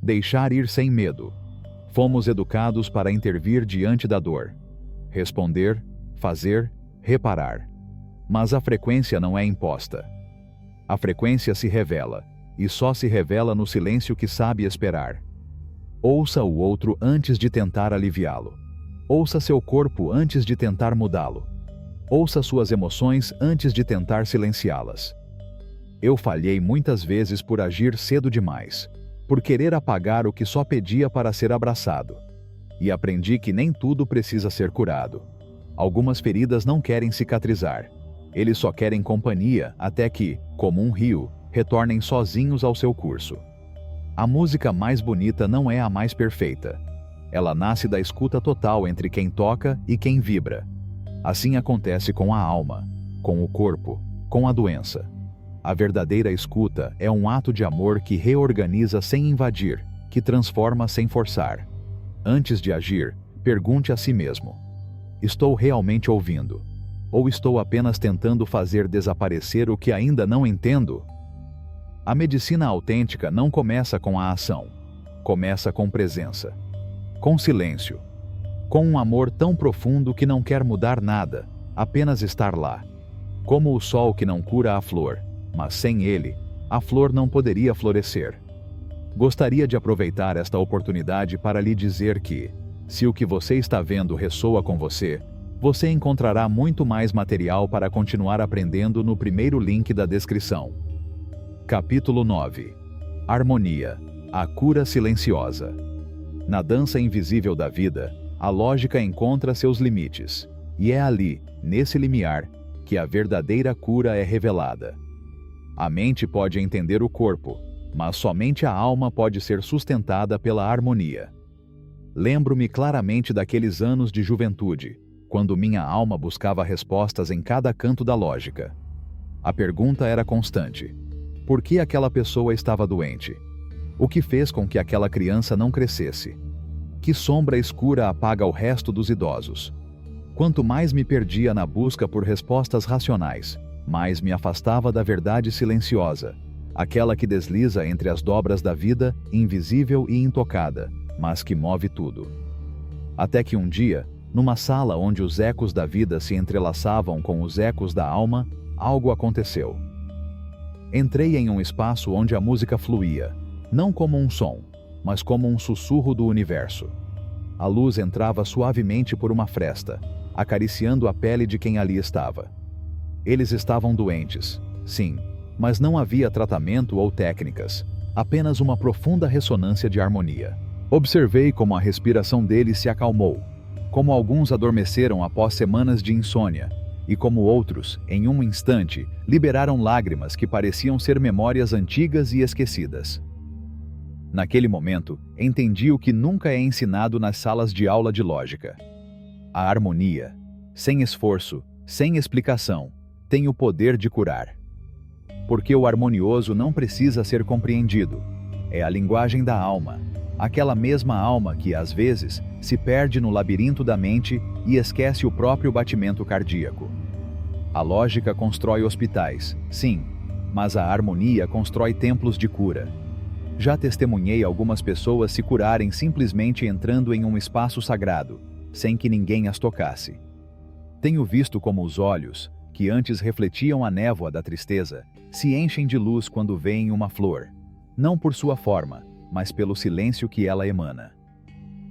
Deixar ir sem medo. Fomos educados para intervir diante da dor. Responder, fazer, reparar. Mas a frequência não é imposta. A frequência se revela, e só se revela no silêncio que sabe esperar. Ouça o outro antes de tentar aliviá-lo. Ouça seu corpo antes de tentar mudá-lo. Ouça suas emoções antes de tentar silenciá-las. Eu falhei muitas vezes por agir cedo demais, por querer apagar o que só pedia para ser abraçado. E aprendi que nem tudo precisa ser curado. Algumas feridas não querem cicatrizar. Eles só querem companhia até que, como um rio, retornem sozinhos ao seu curso. A música mais bonita não é a mais perfeita. Ela nasce da escuta total entre quem toca e quem vibra. Assim acontece com a alma, com o corpo, com a doença. A verdadeira escuta é um ato de amor que reorganiza sem invadir, que transforma sem forçar. Antes de agir, pergunte a si mesmo: estou realmente ouvindo? Ou estou apenas tentando fazer desaparecer o que ainda não entendo? A medicina autêntica não começa com a ação. Começa com presença. Com silêncio. Com um amor tão profundo que não quer mudar nada, apenas estar lá. Como o sol que não cura a flor, mas sem ele, a flor não poderia florescer. Gostaria de aproveitar esta oportunidade para lhe dizer que, se o que você está vendo ressoa com você, você encontrará muito mais material para continuar aprendendo no primeiro link da descrição. Capítulo 9. Harmonia, a cura silenciosa. Na dança invisível da vida, a lógica encontra seus limites, e é ali, nesse limiar, que a verdadeira cura é revelada. A mente pode entender o corpo, mas somente a alma pode ser sustentada pela harmonia. Lembro-me claramente daqueles anos de juventude, quando minha alma buscava respostas em cada canto da lógica. A pergunta era constante: por que aquela pessoa estava doente? O que fez com que aquela criança não crescesse? Que sombra escura apaga o resto dos idosos? Quanto mais me perdia na busca por respostas racionais, mais me afastava da verdade silenciosa, aquela que desliza entre as dobras da vida, invisível e intocada, mas que move tudo. Até que um dia, numa sala onde os ecos da vida se entrelaçavam com os ecos da alma, algo aconteceu. Entrei em um espaço onde a música fluía, não como um som, mas como um sussurro do universo. A luz entrava suavemente por uma fresta, acariciando a pele de quem ali estava. Eles estavam doentes, sim, mas não havia tratamento ou técnicas, apenas uma profunda ressonância de harmonia. Observei como a respiração deles se acalmou, como alguns adormeceram após semanas de insônia, e como outros, em um instante, liberaram lágrimas que pareciam ser memórias antigas e esquecidas. Naquele momento, entendi o que nunca é ensinado nas salas de aula de lógica. A harmonia, sem esforço, sem explicação, tem o poder de curar. Porque o harmonioso não precisa ser compreendido. É a linguagem da alma, aquela mesma alma que, às vezes, se perde no labirinto da mente e esquece o próprio batimento cardíaco. A lógica constrói hospitais, sim, mas a harmonia constrói templos de cura. Já testemunhei algumas pessoas se curarem simplesmente entrando em um espaço sagrado, sem que ninguém as tocasse. Tenho visto como os olhos, que antes refletiam a névoa da tristeza, se enchem de luz quando veem uma flor, não por sua forma, mas pelo silêncio que ela emana.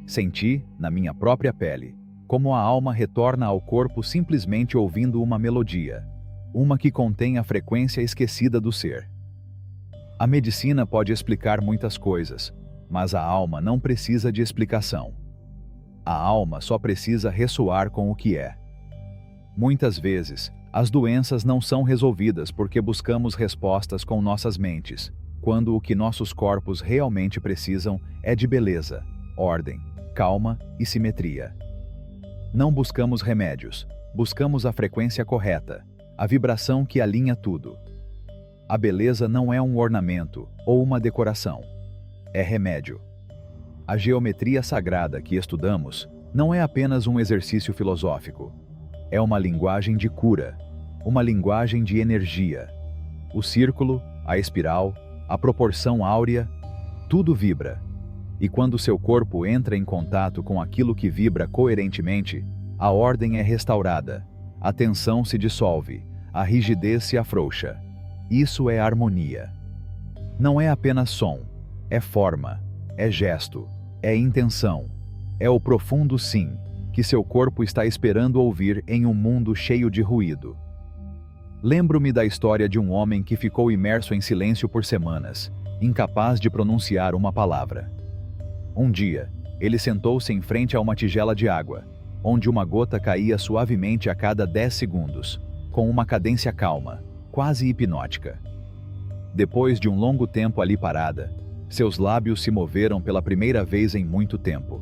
Senti, na minha própria pele, como a alma retorna ao corpo simplesmente ouvindo uma melodia, uma que contém a frequência esquecida do ser. A medicina pode explicar muitas coisas, mas a alma não precisa de explicação. A alma só precisa ressoar com o que é. Muitas vezes, as doenças não são resolvidas porque buscamos respostas com nossas mentes, quando o que nossos corpos realmente precisam é de beleza, ordem, calma e simetria. Não buscamos remédios, buscamos a frequência correta, a vibração que alinha tudo. A beleza não é um ornamento ou uma decoração. É remédio. A geometria sagrada que estudamos não é apenas um exercício filosófico. É uma linguagem de cura, uma linguagem de energia. O círculo, a espiral, a proporção áurea, tudo vibra. E quando seu corpo entra em contato com aquilo que vibra coerentemente, a ordem é restaurada, a tensão se dissolve, a rigidez se afrouxa. Isso é harmonia. Não é apenas som, é forma, é gesto, é intenção, é o profundo sim, que seu corpo está esperando ouvir em um mundo cheio de ruído. Lembro-me da história de um homem que ficou imerso em silêncio por semanas, incapaz de pronunciar uma palavra. Um dia, ele sentou-se em frente a uma tigela de água, onde uma gota caía suavemente a cada 10 segundos, com uma cadência calma, quase hipnótica. Depois de um longo tempo ali parada, seus lábios se moveram pela primeira vez em muito tempo.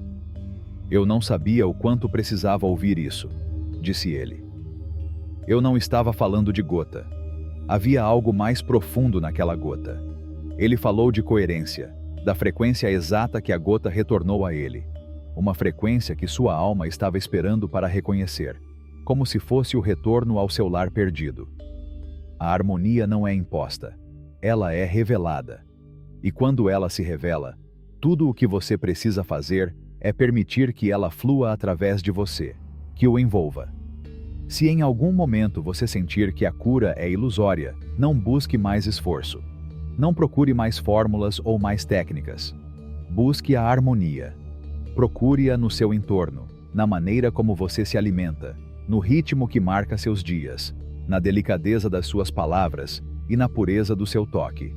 Eu não sabia o quanto precisava ouvir isso, disse ele. Eu não estava falando de gota. Havia algo mais profundo naquela gota. Ele falou de coerência, da frequência exata que a gota retornou a ele. Uma frequência que sua alma estava esperando para reconhecer, como se fosse o retorno ao seu lar perdido. A harmonia não é imposta, ela é revelada. E quando ela se revela, tudo o que você precisa fazer é permitir que ela flua através de você, que o envolva. Se em algum momento você sentir que a cura é ilusória, não busque mais esforço. Não procure mais fórmulas ou mais técnicas. Busque a harmonia. Procure-a no seu entorno, na maneira como você se alimenta, no ritmo que marca seus dias, na delicadeza das suas palavras e na pureza do seu toque.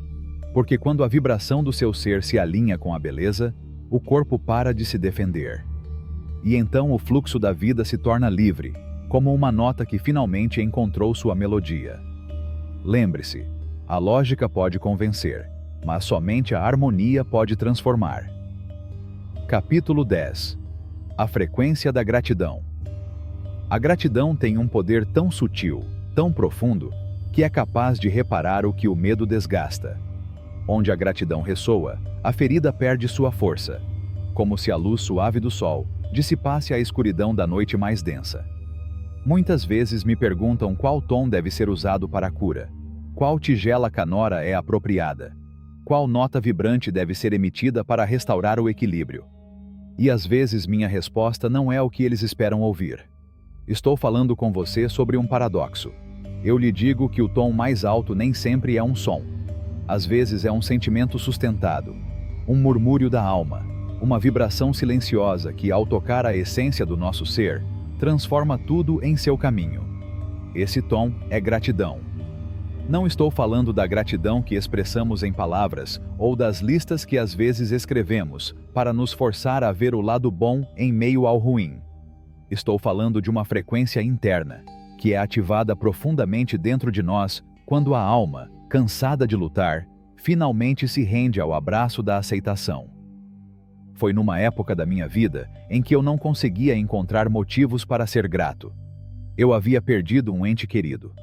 Porque quando a vibração do seu ser se alinha com a beleza, o corpo para de se defender. E então o fluxo da vida se torna livre, como uma nota que finalmente encontrou sua melodia. Lembre-se, a lógica pode convencer, mas somente a harmonia pode transformar. Capítulo 10. A frequência da gratidão. A gratidão tem um poder tão sutil, tão profundo, que é capaz de reparar o que o medo desgasta. Onde a gratidão ressoa, a ferida perde sua força, como se a luz suave do sol dissipasse a escuridão da noite mais densa. Muitas vezes me perguntam qual tom deve ser usado para a cura, qual tigela canora é apropriada, qual nota vibrante deve ser emitida para restaurar o equilíbrio. E às vezes minha resposta não é o que eles esperam ouvir. Estou falando com você sobre um paradoxo. Eu lhe digo que o tom mais alto nem sempre é um som. Às vezes é um sentimento sustentado, um murmúrio da alma, uma vibração silenciosa que, ao tocar a essência do nosso ser, transforma tudo em seu caminho. Esse tom é gratidão. Não estou falando da gratidão que expressamos em palavras ou das listas que às vezes escrevemos para nos forçar a ver o lado bom em meio ao ruim. Estou falando de uma frequência interna, que é ativada profundamente dentro de nós quando a alma, cansada de lutar, finalmente se rende ao abraço da aceitação. Foi numa época da minha vida em que eu não conseguia encontrar motivos para ser grato. Eu havia perdido um ente querido.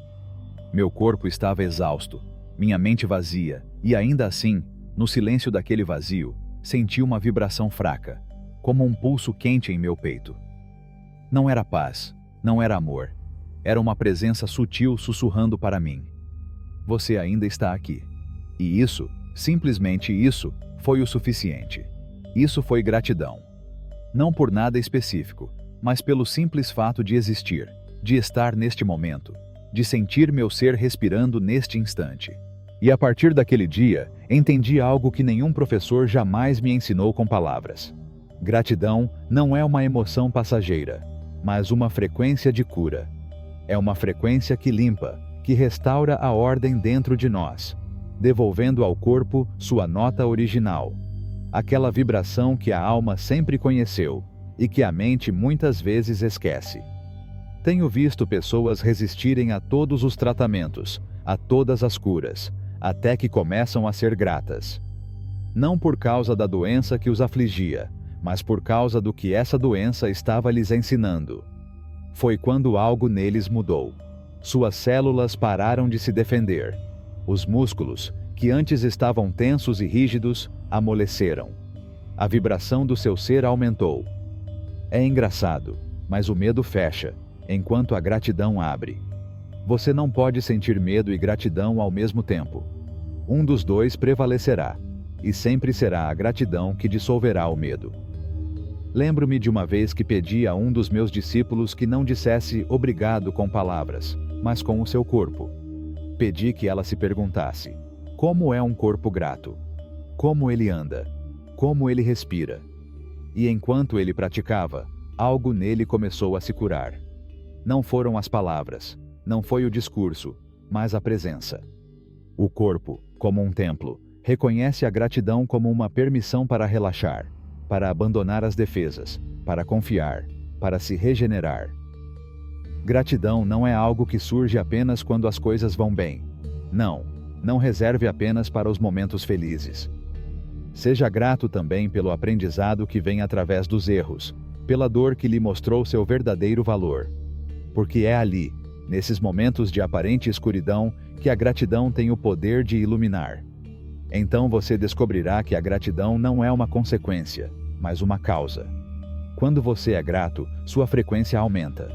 Meu corpo estava exausto, minha mente vazia, e ainda assim, no silêncio daquele vazio, senti uma vibração fraca, como um pulso quente em meu peito. Não era paz, não era amor, era uma presença sutil sussurrando para mim: você ainda está aqui. E isso, simplesmente isso, foi o suficiente. Isso foi gratidão. Não por nada específico, mas pelo simples fato de existir, de estar neste momento, de sentir meu ser respirando neste instante. E a partir daquele dia, entendi algo que nenhum professor jamais me ensinou com palavras. Gratidão não é uma emoção passageira, mas uma frequência de cura. É uma frequência que limpa, que restaura a ordem dentro de nós, devolvendo ao corpo sua nota original, aquela vibração que a alma sempre conheceu e que a mente muitas vezes esquece. Tenho visto pessoas resistirem a todos os tratamentos, a todas as curas, até que começam a ser gratas. Não por causa da doença que os afligia, mas por causa do que essa doença estava lhes ensinando. Foi quando algo neles mudou. Suas células pararam de se defender. Os músculos, que antes estavam tensos e rígidos, amoleceram. A vibração do seu ser aumentou. É engraçado, mas o medo fecha, enquanto a gratidão abre. Você não pode sentir medo e gratidão ao mesmo tempo. Um dos dois prevalecerá, e sempre será a gratidão que dissolverá o medo. Lembro-me de uma vez que pedi a um dos meus discípulos que não dissesse obrigado com palavras, mas com o seu corpo. Pedi que ela se perguntasse: como é um corpo grato? Como ele anda? Como ele respira? E enquanto ele praticava, algo nele começou a se curar. Não foram as palavras, não foi o discurso, mas a presença. O corpo, como um templo, reconhece a gratidão como uma permissão para relaxar, para abandonar as defesas, para confiar, para se regenerar. Gratidão não é algo que surge apenas quando as coisas vão bem. Não reserve apenas para os momentos felizes. Seja grato também pelo aprendizado que vem através dos erros, pela dor que lhe mostrou seu verdadeiro valor. Porque é ali, nesses momentos de aparente escuridão, que a gratidão tem o poder de iluminar. Então você descobrirá que a gratidão não é uma consequência, mas uma causa. Quando você é grato, sua frequência aumenta.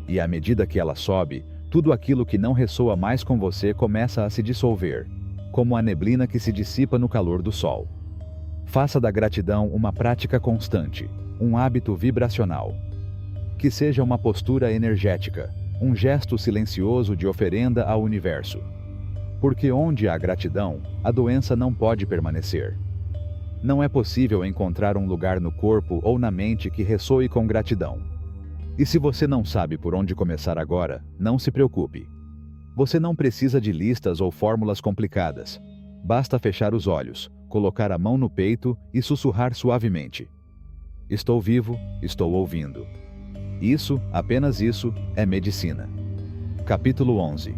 E à medida que ela sobe, tudo aquilo que não ressoa mais com você começa a se dissolver, como a neblina que se dissipa no calor do sol. Faça da gratidão uma prática constante, um hábito vibracional. Que seja uma postura energética, um gesto silencioso de oferenda ao universo. Porque onde há gratidão, a doença não pode permanecer. Não é possível encontrar um lugar no corpo ou na mente que ressoe com gratidão. E se você não sabe por onde começar agora, não se preocupe. Você não precisa de listas ou fórmulas complicadas. Basta fechar os olhos, colocar a mão no peito e sussurrar suavemente: estou vivo, estou ouvindo. Isso, apenas isso, é medicina. Capítulo 11.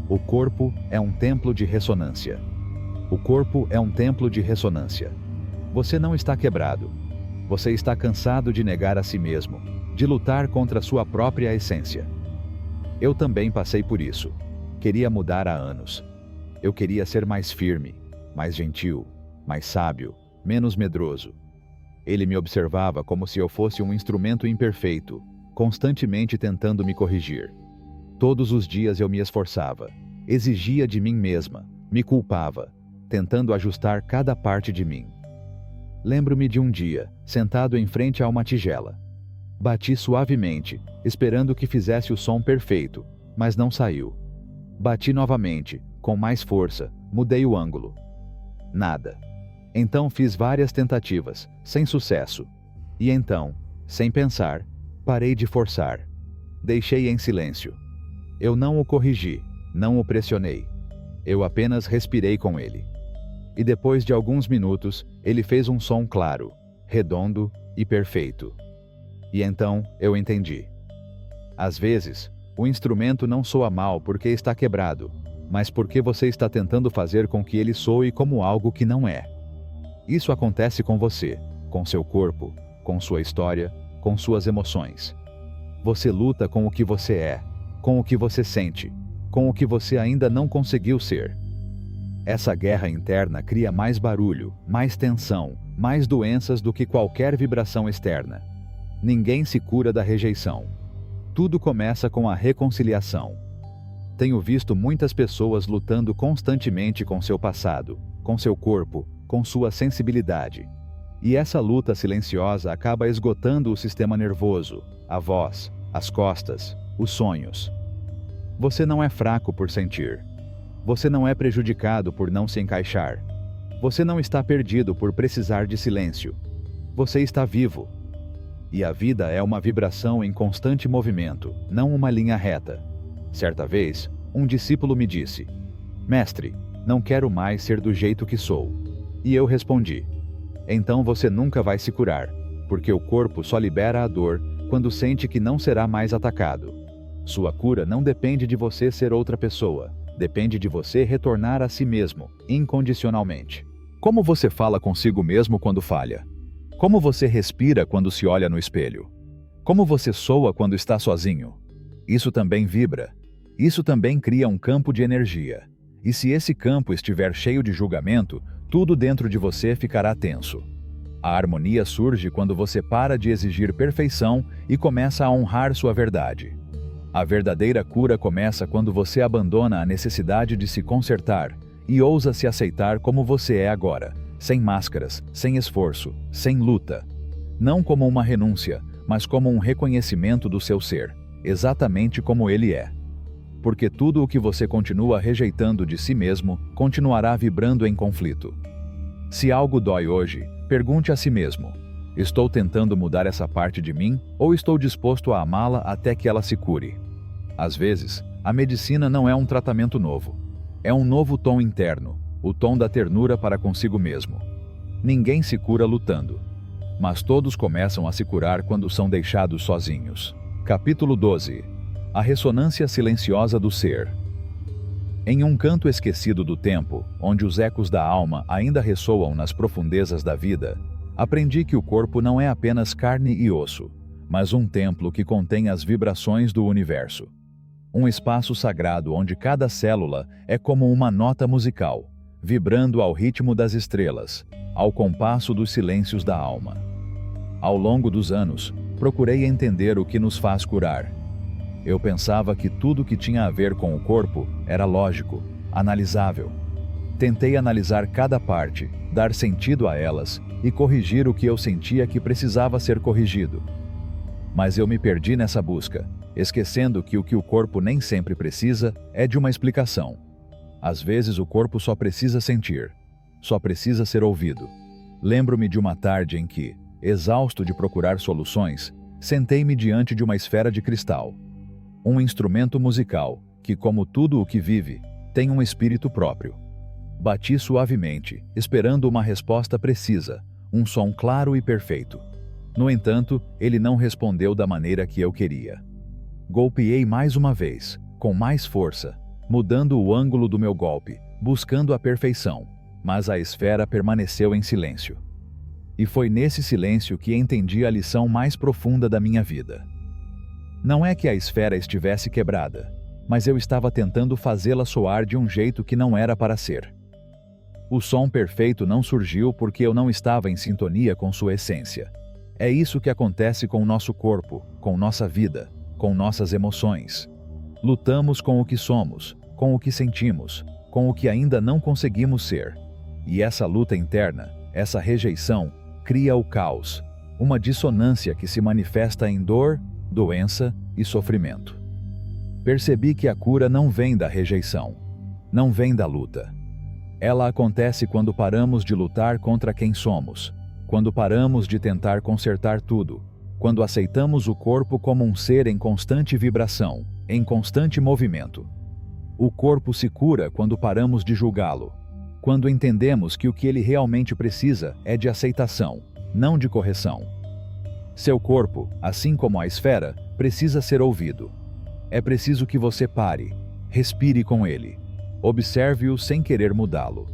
O corpo é um templo de ressonância. O corpo é um templo de ressonância. Você não está quebrado. Você está cansado de negar a si mesmo, de lutar contra sua própria essência. Eu também passei por isso. Queria mudar há anos. Eu queria ser mais firme, mais gentil, mais sábio, menos medroso. Ele me observava como se eu fosse um instrumento imperfeito, constantemente tentando me corrigir. Todos os dias eu me esforçava, exigia de mim mesma, me culpava, tentando ajustar cada parte de mim. Lembro-me de um dia, sentado em frente a uma tigela. Bati suavemente, esperando que fizesse o som perfeito, mas não saiu. Bati novamente, com mais força, mudei o ângulo. Nada. Então fiz várias tentativas, sem sucesso. E então, sem pensar, parei de forçar. Deixei em silêncio. Eu não o corrigi, não o pressionei. Eu apenas respirei com ele. E depois de alguns minutos, ele fez um som claro, redondo e perfeito. E então eu entendi. Às vezes, o instrumento não soa mal porque está quebrado, mas porque você está tentando fazer com que ele soe como algo que não é. Isso acontece com você, com seu corpo, com sua história, com suas emoções. Você luta com o que você é, com o que você sente, com o que você ainda não conseguiu ser. Essa guerra interna cria mais barulho, mais tensão, mais doenças do que qualquer vibração externa. Ninguém se cura da rejeição. Tudo começa com a reconciliação. Tenho visto muitas pessoas lutando constantemente com seu passado, com seu corpo, com sua sensibilidade. E essa luta silenciosa acaba esgotando o sistema nervoso, a voz, as costas, os sonhos. Você não é fraco por sentir. Você não é prejudicado por não se encaixar. Você não está perdido por precisar de silêncio. Você está vivo. E a vida é uma vibração em constante movimento, não uma linha reta. Certa vez, um discípulo me disse: "Mestre, não quero mais ser do jeito que sou." E eu respondi: "Então você nunca vai se curar, porque o corpo só libera a dor quando sente que não será mais atacado. Sua cura não depende de você ser outra pessoa. Depende de você retornar a si mesmo, incondicionalmente." Como você fala consigo mesmo quando falha? Como você respira quando se olha no espelho? Como você soa quando está sozinho? Isso também vibra. Isso também cria um campo de energia. E se esse campo estiver cheio de julgamento, tudo dentro de você ficará tenso. A harmonia surge quando você para de exigir perfeição e começa a honrar sua verdade. A verdadeira cura começa quando você abandona a necessidade de se consertar e ousa se aceitar como você é agora, sem máscaras, sem esforço, sem luta. Não como uma renúncia, mas como um reconhecimento do seu ser, exatamente como ele é. Porque tudo o que você continua rejeitando de si mesmo continuará vibrando em conflito. Se algo dói hoje, pergunte a si mesmo: estou tentando mudar essa parte de mim ou estou disposto a amá-la até que ela se cure? Às vezes, a medicina não é um tratamento novo. É um novo tom interno, o tom da ternura para consigo mesmo. Ninguém se cura lutando, mas todos começam a se curar quando são deixados sozinhos. Capítulo 12. A ressonância silenciosa do ser. Em um canto esquecido do tempo, onde os ecos da alma ainda ressoam nas profundezas da vida, aprendi que o corpo não é apenas carne e osso, mas um templo que contém as vibrações do universo. Um espaço sagrado onde cada célula é como uma nota musical, vibrando ao ritmo das estrelas, ao compasso dos silêncios da alma. Ao longo dos anos, procurei entender o que nos faz curar. Eu pensava que tudo que tinha a ver com o corpo era lógico, analisável. Tentei analisar cada parte, dar sentido a elas e corrigir o que eu sentia que precisava ser corrigido. Mas eu me perdi nessa busca, esquecendo que o corpo nem sempre precisa é de uma explicação. Às vezes o corpo só precisa sentir, só precisa ser ouvido. Lembro-me de uma tarde em que, exausto de procurar soluções, sentei-me diante de uma esfera de cristal. Um instrumento musical que, como tudo o que vive, tem um espírito próprio. Bati suavemente, esperando uma resposta precisa, um som claro e perfeito. No entanto, ele não respondeu da maneira que eu queria. Golpeei mais uma vez, com mais força, mudando o ângulo do meu golpe, buscando a perfeição, mas a esfera permaneceu em silêncio. E foi nesse silêncio que entendi a lição mais profunda da minha vida. Não é que a esfera estivesse quebrada, mas eu estava tentando fazê-la soar de um jeito que não era para ser. O som perfeito não surgiu porque eu não estava em sintonia com sua essência. É isso que acontece com o nosso corpo, com nossa vida, com nossas emoções. Lutamos com o que somos, com o que sentimos, com o que ainda não conseguimos ser. E essa luta interna, essa rejeição, cria o caos, uma dissonância que se manifesta em dor, doença e sofrimento. Percebi que a cura não vem da rejeição, não vem da luta. Ela acontece quando paramos de lutar contra quem somos, quando paramos de tentar consertar tudo, quando aceitamos o corpo como um ser em constante vibração, em constante movimento. O corpo se cura quando paramos de julgá-lo, quando entendemos que o que ele realmente precisa é de aceitação, não de correção. Seu corpo, assim como a esfera, precisa ser ouvido. É preciso que você pare, respire com ele, observe-o sem querer mudá-lo.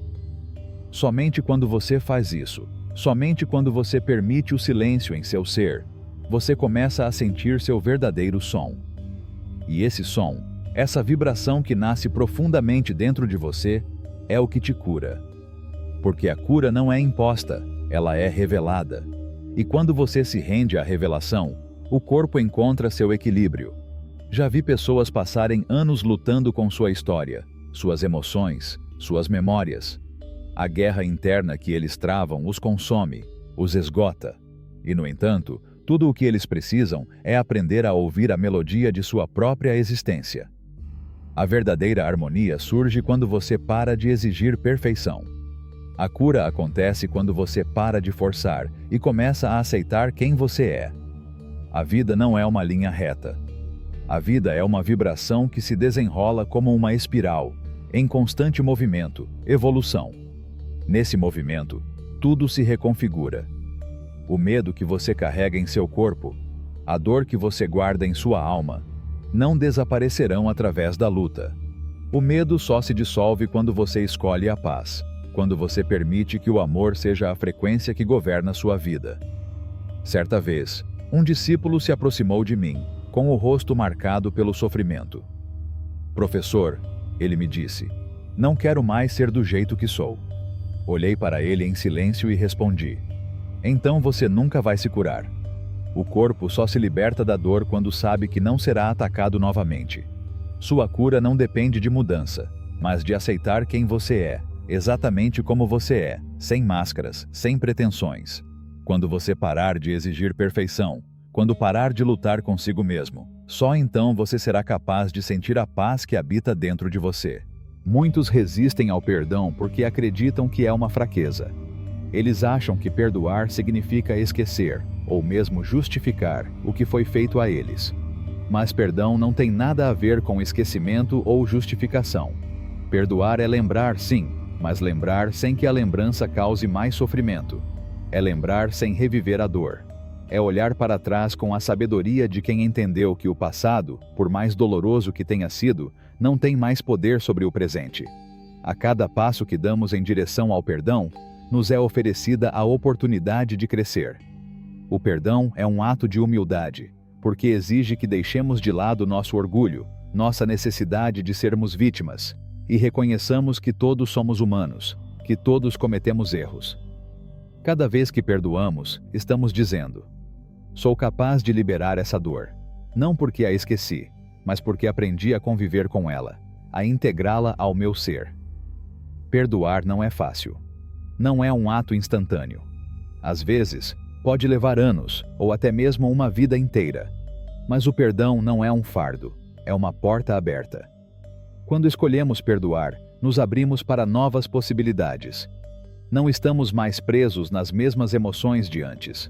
Somente quando você faz isso, somente quando você permite o silêncio em seu ser, você começa a sentir seu verdadeiro som. E esse som, essa vibração que nasce profundamente dentro de você, é o que te cura. Porque a cura não é imposta, ela é revelada. E quando você se rende à revelação, o corpo encontra seu equilíbrio. Já vi pessoas passarem anos lutando com sua história, suas emoções, suas memórias. A guerra interna que eles travam os consome, os esgota. E, no entanto, tudo o que eles precisam é aprender a ouvir a melodia de sua própria existência. A verdadeira harmonia surge quando você para de exigir perfeição. A cura acontece quando você para de forçar e começa a aceitar quem você é. A vida não é uma linha reta. A vida é uma vibração que se desenrola como uma espiral, em constante movimento, evolução. Nesse movimento, tudo se reconfigura. O medo que você carrega em seu corpo, a dor que você guarda em sua alma, não desaparecerão através da luta. O medo só se dissolve quando você escolhe a paz, quando você permite que o amor seja a frequência que governa sua vida. Certa vez, um discípulo se aproximou de mim, com o rosto marcado pelo sofrimento. "Professor", ele me disse, "não quero mais ser do jeito que sou." Olhei para ele em silêncio e respondi, "Então você nunca vai se curar. O corpo só se liberta da dor quando sabe que não será atacado novamente. Sua cura não depende de mudança, mas de aceitar quem você é, exatamente como você é, sem máscaras, sem pretensões. Quando você parar de exigir perfeição, quando parar de lutar consigo mesmo, só então você será capaz de sentir a paz que habita dentro de você." Muitos resistem ao perdão porque acreditam que é uma fraqueza. Eles acham que perdoar significa esquecer, ou mesmo justificar, o que foi feito a eles. Mas perdão não tem nada a ver com esquecimento ou justificação. Perdoar é lembrar, sim, mas lembrar sem que a lembrança cause mais sofrimento. É lembrar sem reviver a dor. É olhar para trás com a sabedoria de quem entendeu que o passado, por mais doloroso que tenha sido, não tem mais poder sobre o presente. A cada passo que damos em direção ao perdão, nos é oferecida a oportunidade de crescer. O perdão é um ato de humildade, porque exige que deixemos de lado nosso orgulho, nossa necessidade de sermos vítimas, e reconheçamos que todos somos humanos, que todos cometemos erros. Cada vez que perdoamos, estamos dizendo: sou capaz de liberar essa dor, não porque a esqueci, mas porque aprendi a conviver com ela, a integrá-la ao meu ser. Perdoar não é fácil. Não é um ato instantâneo. Às vezes, pode levar anos, ou até mesmo uma vida inteira. Mas o perdão não é um fardo, é uma porta aberta. Quando escolhemos perdoar, nos abrimos para novas possibilidades. Não estamos mais presos nas mesmas emoções de antes.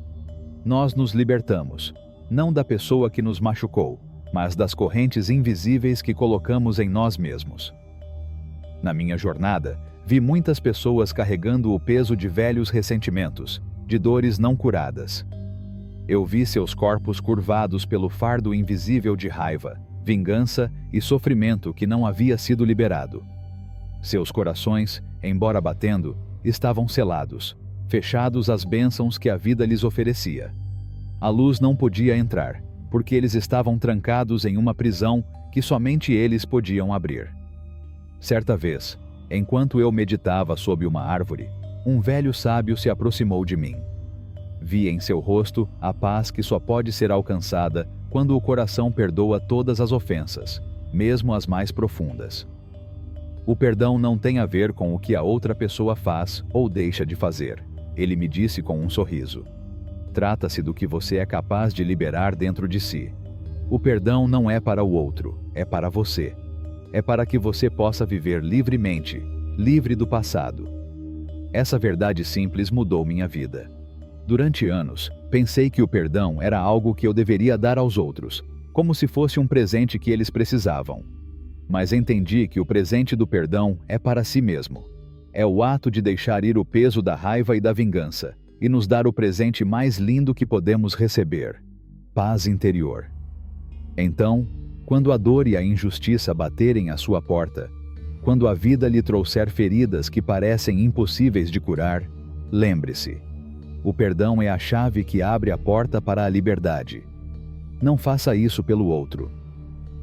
Nós nos libertamos, não da pessoa que nos machucou, mas das correntes invisíveis que colocamos em nós mesmos. Na minha jornada, vi muitas pessoas carregando o peso de velhos ressentimentos, de dores não curadas. Eu vi seus corpos curvados pelo fardo invisível de raiva, vingança e sofrimento que não havia sido liberado. Seus corações, embora batendo, estavam selados, fechados às bênçãos que a vida lhes oferecia. A luz não podia entrar, porque eles estavam trancados em uma prisão que somente eles podiam abrir. Certa vez, enquanto eu meditava sob uma árvore, um velho sábio se aproximou de mim. Vi em seu rosto a paz que só pode ser alcançada quando o coração perdoa todas as ofensas, mesmo as mais profundas. O perdão não tem a ver com o que a outra pessoa faz ou deixa de fazer. Ele me disse com um sorriso. Trata-se do que você é capaz de liberar dentro de si. O perdão não é para o outro, é para você. É para que você possa viver livremente, livre do passado. Essa verdade simples mudou minha vida. Durante anos, pensei que o perdão era algo que eu deveria dar aos outros, como se fosse um presente que eles precisavam. Mas entendi que o presente do perdão é para si mesmo. É o ato de deixar ir o peso da raiva e da vingança, e nos dar o presente mais lindo que podemos receber: paz interior. Então, quando a dor e a injustiça baterem à sua porta, quando a vida lhe trouxer feridas que parecem impossíveis de curar, lembre-se: o perdão é a chave que abre a porta para a liberdade. Não faça isso pelo outro.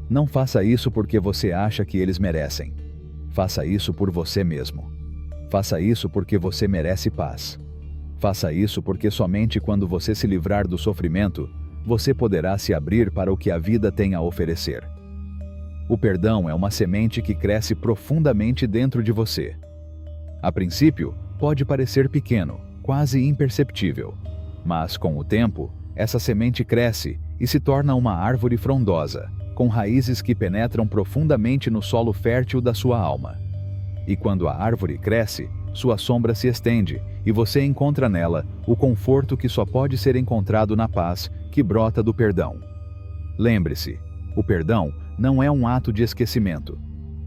Não faça isso porque você acha que eles merecem. Faça isso por você mesmo. Faça isso porque você merece paz. Faça isso porque somente quando você se livrar do sofrimento, você poderá se abrir para o que a vida tem a oferecer. O perdão é uma semente que cresce profundamente dentro de você. A princípio, pode parecer pequeno, quase imperceptível, mas com o tempo, essa semente cresce e se torna uma árvore frondosa, com raízes que penetram profundamente no solo fértil da sua alma. E quando a árvore cresce, sua sombra se estende e você encontra nela o conforto que só pode ser encontrado na paz que brota do perdão. Lembre-se, o perdão não é um ato de esquecimento.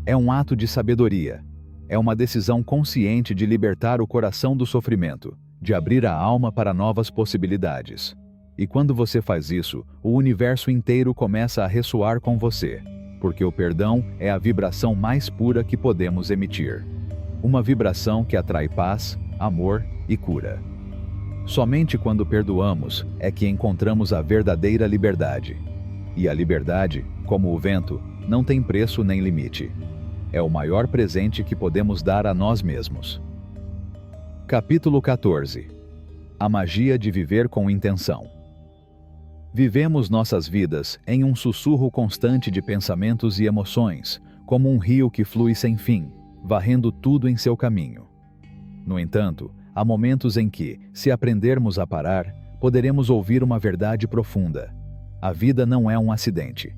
É um ato de sabedoria. É uma decisão consciente de libertar o coração do sofrimento, de abrir a alma para novas possibilidades. E quando você faz isso, o universo inteiro começa a ressoar com você, porque o perdão é a vibração mais pura que podemos emitir. Uma vibração que atrai paz, amor e cura. Somente quando perdoamos é que encontramos a verdadeira liberdade. E a liberdade, como o vento, não tem preço nem limite. É o maior presente que podemos dar a nós mesmos. Capítulo 14. A magia de viver com intenção. Vivemos nossas vidas em um sussurro constante de pensamentos e emoções, como um rio que flui sem fim, varrendo tudo em seu caminho. No entanto, há momentos em que, se aprendermos a parar, poderemos ouvir uma verdade profunda. A vida não é um acidente.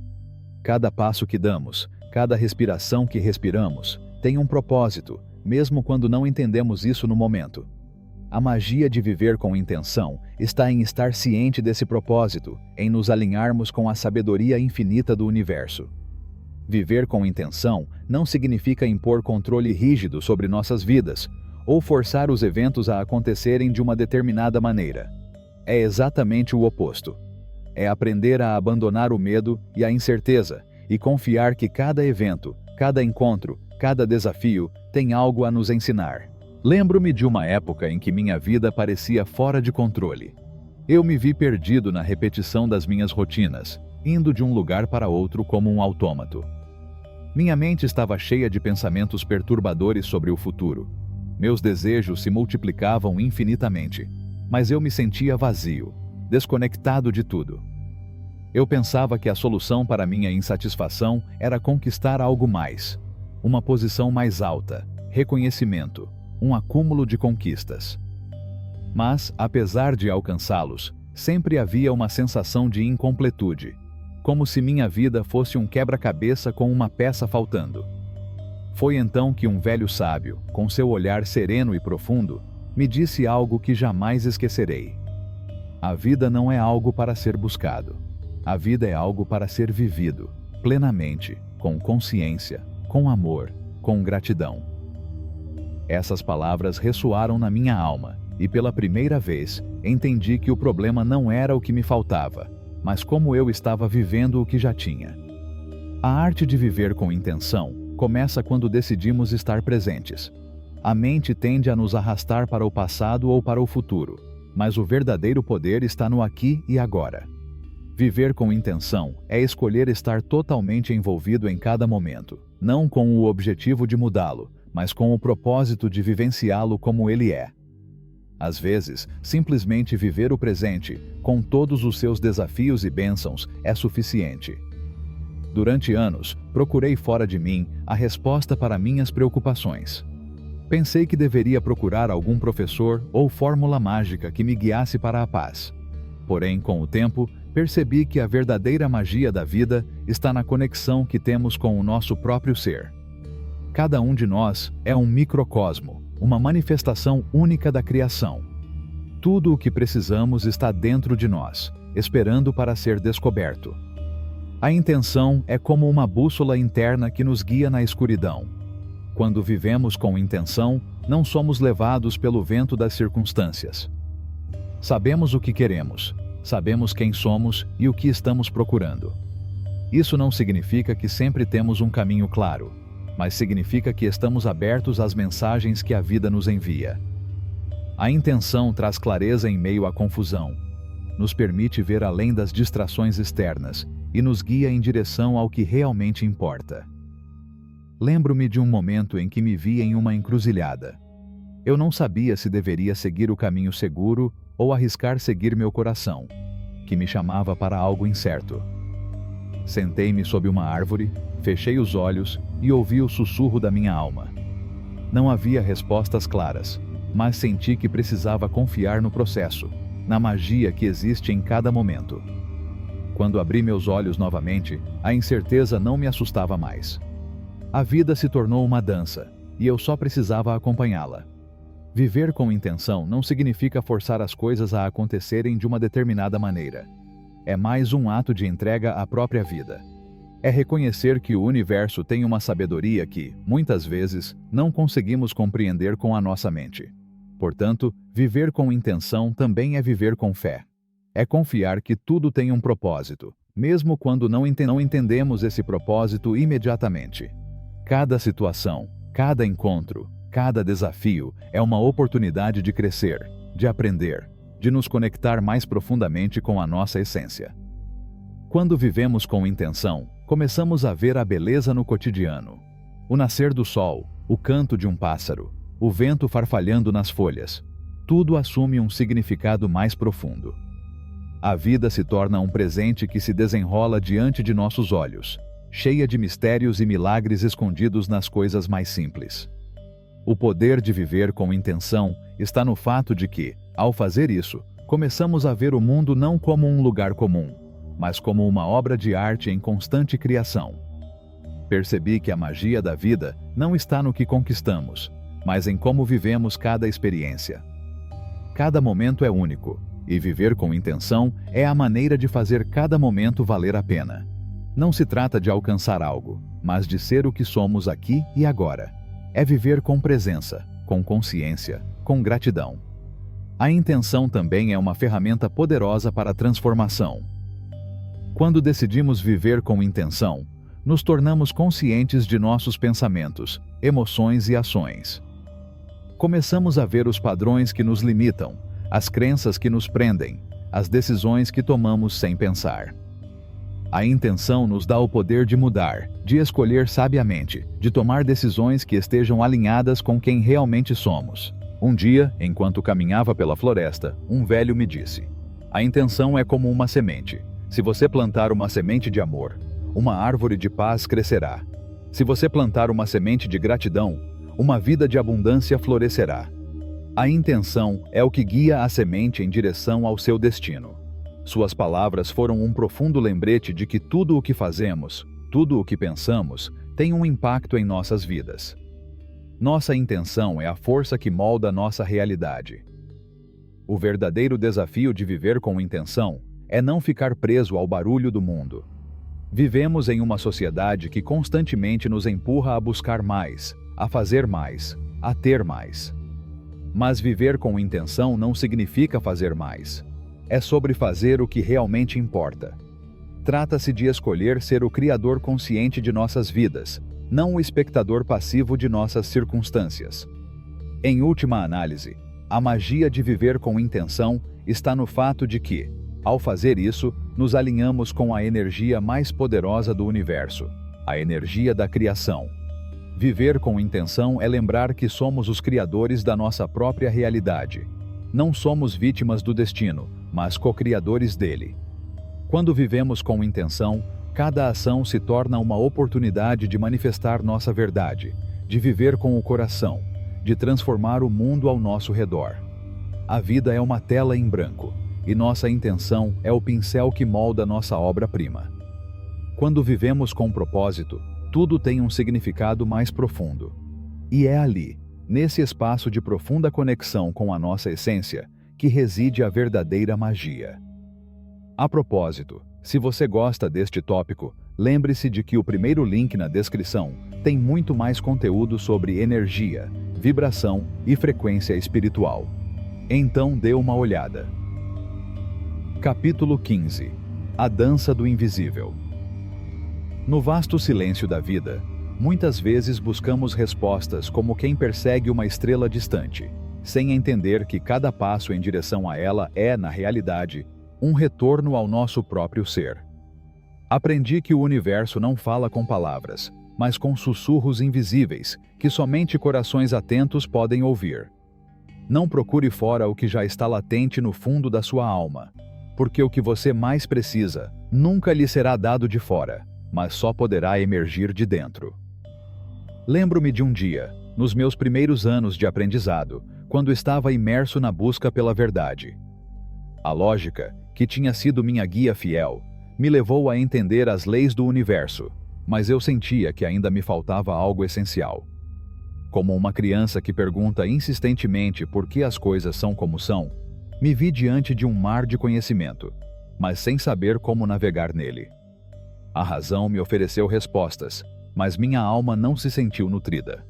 Cada passo que damos, cada respiração que respiramos, tem um propósito, mesmo quando não entendemos isso no momento. A magia de viver com intenção está em estar ciente desse propósito, em nos alinharmos com a sabedoria infinita do universo. Viver com intenção não significa impor controle rígido sobre nossas vidas, ou forçar os eventos a acontecerem de uma determinada maneira. É exatamente o oposto. É aprender a abandonar o medo e a incerteza, e confiar que cada evento, cada encontro, cada desafio tem algo a nos ensinar. Lembro-me de uma época em que minha vida parecia fora de controle. Eu me vi perdido na repetição das minhas rotinas, indo de um lugar para outro como um autômato. Minha mente estava cheia de pensamentos perturbadores sobre o futuro. Meus desejos se multiplicavam infinitamente, mas eu me sentia vazio, desconectado de tudo. Eu pensava que a solução para minha insatisfação era conquistar algo mais, uma posição mais alta, reconhecimento, um acúmulo de conquistas. Mas, apesar de alcançá-los, sempre havia uma sensação de incompletude, como se minha vida fosse um quebra-cabeça com uma peça faltando. Foi então que um velho sábio, com seu olhar sereno e profundo, me disse algo que jamais esquecerei. A vida não é algo para ser buscado. A vida é algo para ser vivido, plenamente, com consciência, com amor, com gratidão. Essas palavras ressoaram na minha alma, e pela primeira vez, entendi que o problema não era o que me faltava, mas como eu estava vivendo o que já tinha. A arte de viver com intenção começa quando decidimos estar presentes. A mente tende a nos arrastar para o passado ou para o futuro, mas o verdadeiro poder está no aqui e agora. Viver com intenção é escolher estar totalmente envolvido em cada momento, não com o objetivo de mudá-lo, mas com o propósito de vivenciá-lo como ele é. Às vezes, simplesmente viver o presente, com todos os seus desafios e bênçãos, é suficiente. Durante anos, procurei fora de mim a resposta para minhas preocupações. Pensei que deveria procurar algum professor ou fórmula mágica que me guiasse para a paz. Porém, com o tempo, percebi que a verdadeira magia da vida está na conexão que temos com o nosso próprio ser. Cada um de nós é um microcosmo, uma manifestação única da criação. Tudo o que precisamos está dentro de nós, esperando para ser descoberto. A intenção é como uma bússola interna que nos guia na escuridão. Quando vivemos com intenção, não somos levados pelo vento das circunstâncias. Sabemos o que queremos, sabemos quem somos e o que estamos procurando. Isso não significa que sempre temos um caminho claro, mas significa que estamos abertos às mensagens que a vida nos envia. A intenção traz clareza em meio à confusão, nos permite ver além das distrações externas e nos guia em direção ao que realmente importa. Lembro-me de um momento em que me vi em uma encruzilhada. Eu não sabia se deveria seguir o caminho seguro ou arriscar seguir meu coração, que me chamava para algo incerto. Sentei-me sob uma árvore, fechei os olhos e ouvi o sussurro da minha alma. Não havia respostas claras, mas senti que precisava confiar no processo, na magia que existe em cada momento. Quando abri meus olhos novamente, a incerteza não me assustava mais. A vida se tornou uma dança, e eu só precisava acompanhá-la. Viver com intenção não significa forçar as coisas a acontecerem de uma determinada maneira. É mais um ato de entrega à própria vida. É reconhecer que o universo tem uma sabedoria que, muitas vezes, não conseguimos compreender com a nossa mente. Portanto, viver com intenção também é viver com fé. É confiar que tudo tem um propósito, mesmo quando não entendemos esse propósito imediatamente. Cada situação, cada encontro, cada desafio é uma oportunidade de crescer, de aprender, de nos conectar mais profundamente com a nossa essência. Quando vivemos com intenção, começamos a ver a beleza no cotidiano. O nascer do sol, o canto de um pássaro, o vento farfalhando nas folhas. Tudo assume um significado mais profundo. A vida se torna um presente que se desenrola diante de nossos olhos, cheia de mistérios e milagres escondidos nas coisas mais simples. O poder de viver com intenção está no fato de que, ao fazer isso, começamos a ver o mundo não como um lugar comum, mas como uma obra de arte em constante criação. Percebi que a magia da vida não está no que conquistamos, mas em como vivemos cada experiência. Cada momento é único, e viver com intenção é a maneira de fazer cada momento valer a pena. Não se trata de alcançar algo, mas de ser o que somos aqui e agora. É viver com presença, com consciência, com gratidão. A intenção também é uma ferramenta poderosa para a transformação. Quando decidimos viver com intenção, nos tornamos conscientes de nossos pensamentos, emoções e ações. Começamos a ver os padrões que nos limitam, as crenças que nos prendem, as decisões que tomamos sem pensar. A intenção nos dá o poder de mudar, de escolher sabiamente, de tomar decisões que estejam alinhadas com quem realmente somos. Um dia, enquanto caminhava pela floresta, um velho me disse: "A intenção é como uma semente. Se você plantar uma semente de amor, uma árvore de paz crescerá. Se você plantar uma semente de gratidão, uma vida de abundância florescerá." A intenção é o que guia a semente em direção ao seu destino. Suas palavras foram um profundo lembrete de que tudo o que fazemos, tudo o que pensamos, tem um impacto em nossas vidas. Nossa intenção é a força que molda nossa realidade. O verdadeiro desafio de viver com intenção é não ficar preso ao barulho do mundo. Vivemos em uma sociedade que constantemente nos empurra a buscar mais, a fazer mais, a ter mais. Mas viver com intenção não significa fazer mais. É sobre fazer o que realmente importa. Trata-se de escolher ser o criador consciente de nossas vidas, não o espectador passivo de nossas circunstâncias. Em última análise, a magia de viver com intenção está no fato de que, ao fazer isso, nos alinhamos com a energia mais poderosa do universo, a energia da criação. Viver com intenção é lembrar que somos os criadores da nossa própria realidade. Não somos vítimas do destino, mas co-criadores dele. Quando vivemos com intenção, cada ação se torna uma oportunidade de manifestar nossa verdade, de viver com o coração, de transformar o mundo ao nosso redor. A vida é uma tela em branco, e nossa intenção é o pincel que molda nossa obra-prima. Quando vivemos com propósito, tudo tem um significado mais profundo. E é ali, nesse espaço de profunda conexão com a nossa essência, que reside a verdadeira magia. A propósito, se você gosta deste tópico, lembre-se de que o primeiro link na descrição tem muito mais conteúdo sobre energia, vibração e frequência espiritual. Então dê uma olhada. Capítulo 15. A Dança do Invisível. No vasto silêncio da vida, muitas vezes buscamos respostas como quem persegue uma estrela distante, sem entender que cada passo em direção a ela é, na realidade, um retorno ao nosso próprio ser. Aprendi que o universo não fala com palavras, mas com sussurros invisíveis, que somente corações atentos podem ouvir. Não procure fora o que já está latente no fundo da sua alma, porque o que você mais precisa nunca lhe será dado de fora, mas só poderá emergir de dentro. Lembro-me de um dia, nos meus primeiros anos de aprendizado, quando estava imerso na busca pela verdade. A lógica, que tinha sido minha guia fiel, me levou a entender as leis do universo, mas eu sentia que ainda me faltava algo essencial. Como uma criança que pergunta insistentemente por que as coisas são como são, me vi diante de um mar de conhecimento, mas sem saber como navegar nele. A razão me ofereceu respostas, mas minha alma não se sentiu nutrida.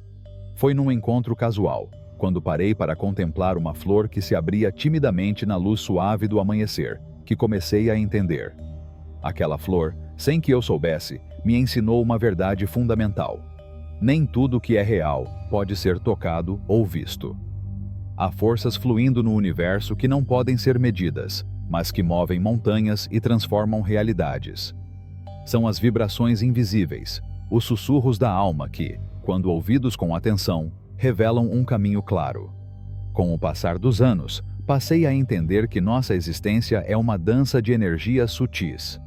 Foi num encontro casual, quando parei para contemplar uma flor que se abria timidamente na luz suave do amanhecer, que comecei a entender. Aquela flor, sem que eu soubesse, me ensinou uma verdade fundamental. Nem tudo que é real pode ser tocado ou visto. Há forças fluindo no universo que não podem ser medidas, mas que movem montanhas e transformam realidades. São as vibrações invisíveis, os sussurros da alma que, quando ouvidos com atenção, revelam um caminho claro. Com o passar dos anos, passei a entender que nossa existência é uma dança de energias sutis.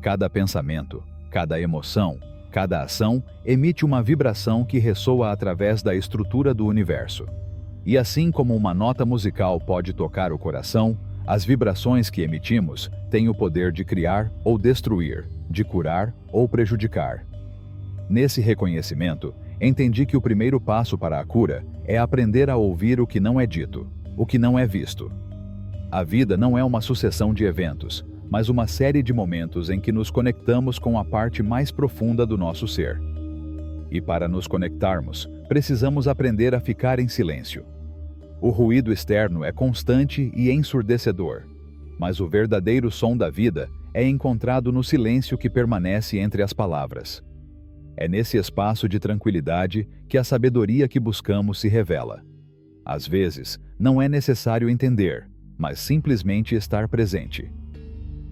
Cada pensamento, cada emoção, cada ação emite uma vibração que ressoa através da estrutura do universo. E assim como uma nota musical pode tocar o coração, as vibrações que emitimos têm o poder de criar ou destruir, de curar ou prejudicar. Nesse reconhecimento, entendi que o primeiro passo para a cura é aprender a ouvir o que não é dito, o que não é visto. A vida não é uma sucessão de eventos, mas uma série de momentos em que nos conectamos com a parte mais profunda do nosso ser. E para nos conectarmos, precisamos aprender a ficar em silêncio. O ruído externo é constante e ensurdecedor, mas o verdadeiro som da vida é encontrado no silêncio que permanece entre as palavras. É nesse espaço de tranquilidade que a sabedoria que buscamos se revela. Às vezes, não é necessário entender, mas simplesmente estar presente.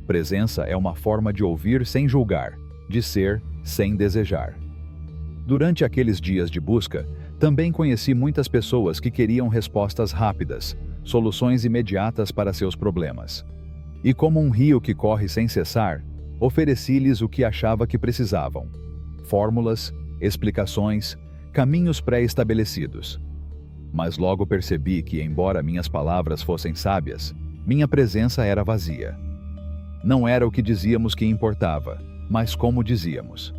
Presença é uma forma de ouvir sem julgar, de ser sem desejar. Durante aqueles dias de busca, também conheci muitas pessoas que queriam respostas rápidas, soluções imediatas para seus problemas. E como um rio que corre sem cessar, ofereci-lhes o que achava que precisavam: fórmulas, explicações, caminhos pré-estabelecidos. Mas logo percebi que, embora minhas palavras fossem sábias, minha presença era vazia. Não era o que dizíamos que importava, mas como dizíamos.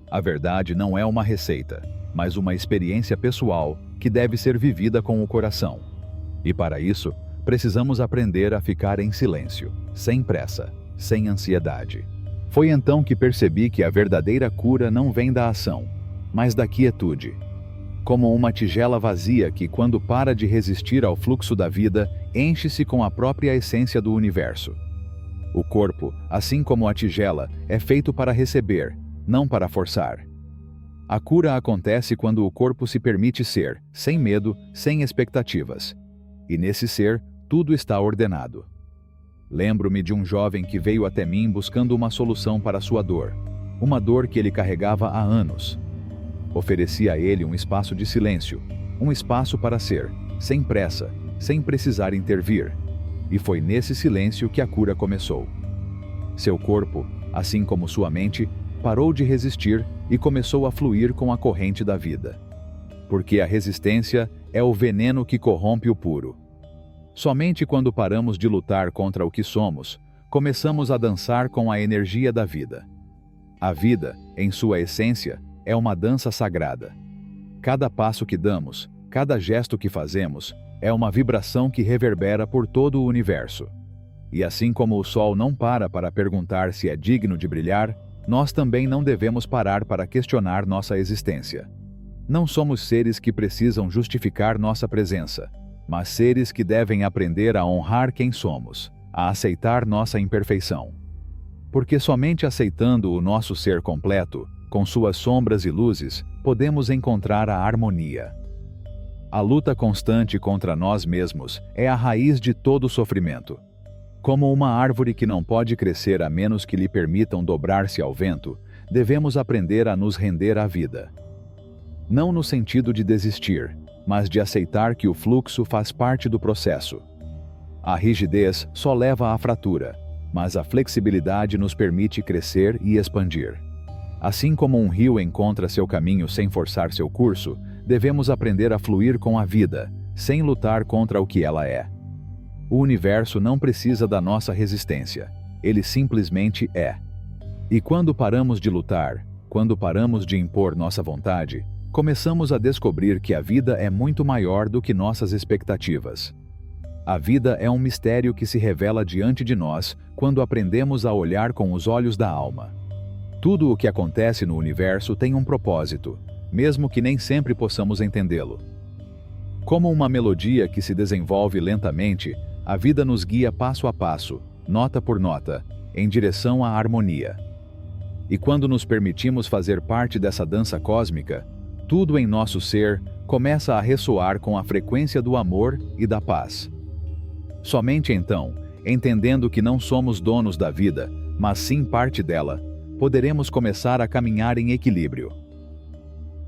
A verdade não é uma receita, mas uma experiência pessoal que deve ser vivida com o coração. E para isso, precisamos aprender a ficar em silêncio, sem pressa, sem ansiedade. Foi então que percebi que a verdadeira cura não vem da ação, mas da quietude. Como uma tigela vazia que, quando para de resistir ao fluxo da vida, enche-se com a própria essência do universo. O corpo, assim como a tigela, é feito para receber, não para forçar. A cura acontece quando o corpo se permite ser, sem medo, sem expectativas. E nesse ser, tudo está ordenado. Lembro-me de um jovem que veio até mim buscando uma solução para sua dor. Uma dor que ele carregava há anos. Ofereci a ele um espaço de silêncio, um espaço para ser, sem pressa, sem precisar intervir. E foi nesse silêncio que a cura começou. Seu corpo, assim como sua mente, parou de resistir e começou a fluir com a corrente da vida. Porque a resistência é o veneno que corrompe o puro. Somente quando paramos de lutar contra o que somos, começamos a dançar com a energia da vida. A vida, em sua essência, é uma dança sagrada. Cada passo que damos, cada gesto que fazemos, é uma vibração que reverbera por todo o universo. E assim como o sol não para perguntar se é digno de brilhar, nós também não devemos parar para questionar nossa existência. Não somos seres que precisam justificar nossa presença, mas seres que devem aprender a honrar quem somos, a aceitar nossa imperfeição. Porque somente aceitando o nosso ser completo, com suas sombras e luzes, podemos encontrar a harmonia. A luta constante contra nós mesmos é a raiz de todo sofrimento. Como uma árvore que não pode crescer a menos que lhe permitam dobrar-se ao vento, devemos aprender a nos render à vida. Não no sentido de desistir, mas de aceitar que o fluxo faz parte do processo. A rigidez só leva à fratura, mas a flexibilidade nos permite crescer e expandir. Assim como um rio encontra seu caminho sem forçar seu curso, devemos aprender a fluir com a vida, sem lutar contra o que ela é. O universo não precisa da nossa resistência, ele simplesmente é. E quando paramos de lutar, quando paramos de impor nossa vontade, começamos a descobrir que a vida é muito maior do que nossas expectativas. A vida é um mistério que se revela diante de nós quando aprendemos a olhar com os olhos da alma. Tudo o que acontece no universo tem um propósito, mesmo que nem sempre possamos entendê-lo. Como uma melodia que se desenvolve lentamente, a vida nos guia passo a passo, nota por nota, em direção à harmonia. E quando nos permitimos fazer parte dessa dança cósmica, tudo em nosso ser começa a ressoar com a frequência do amor e da paz. Somente então, entendendo que não somos donos da vida, mas sim parte dela, poderemos começar a caminhar em equilíbrio.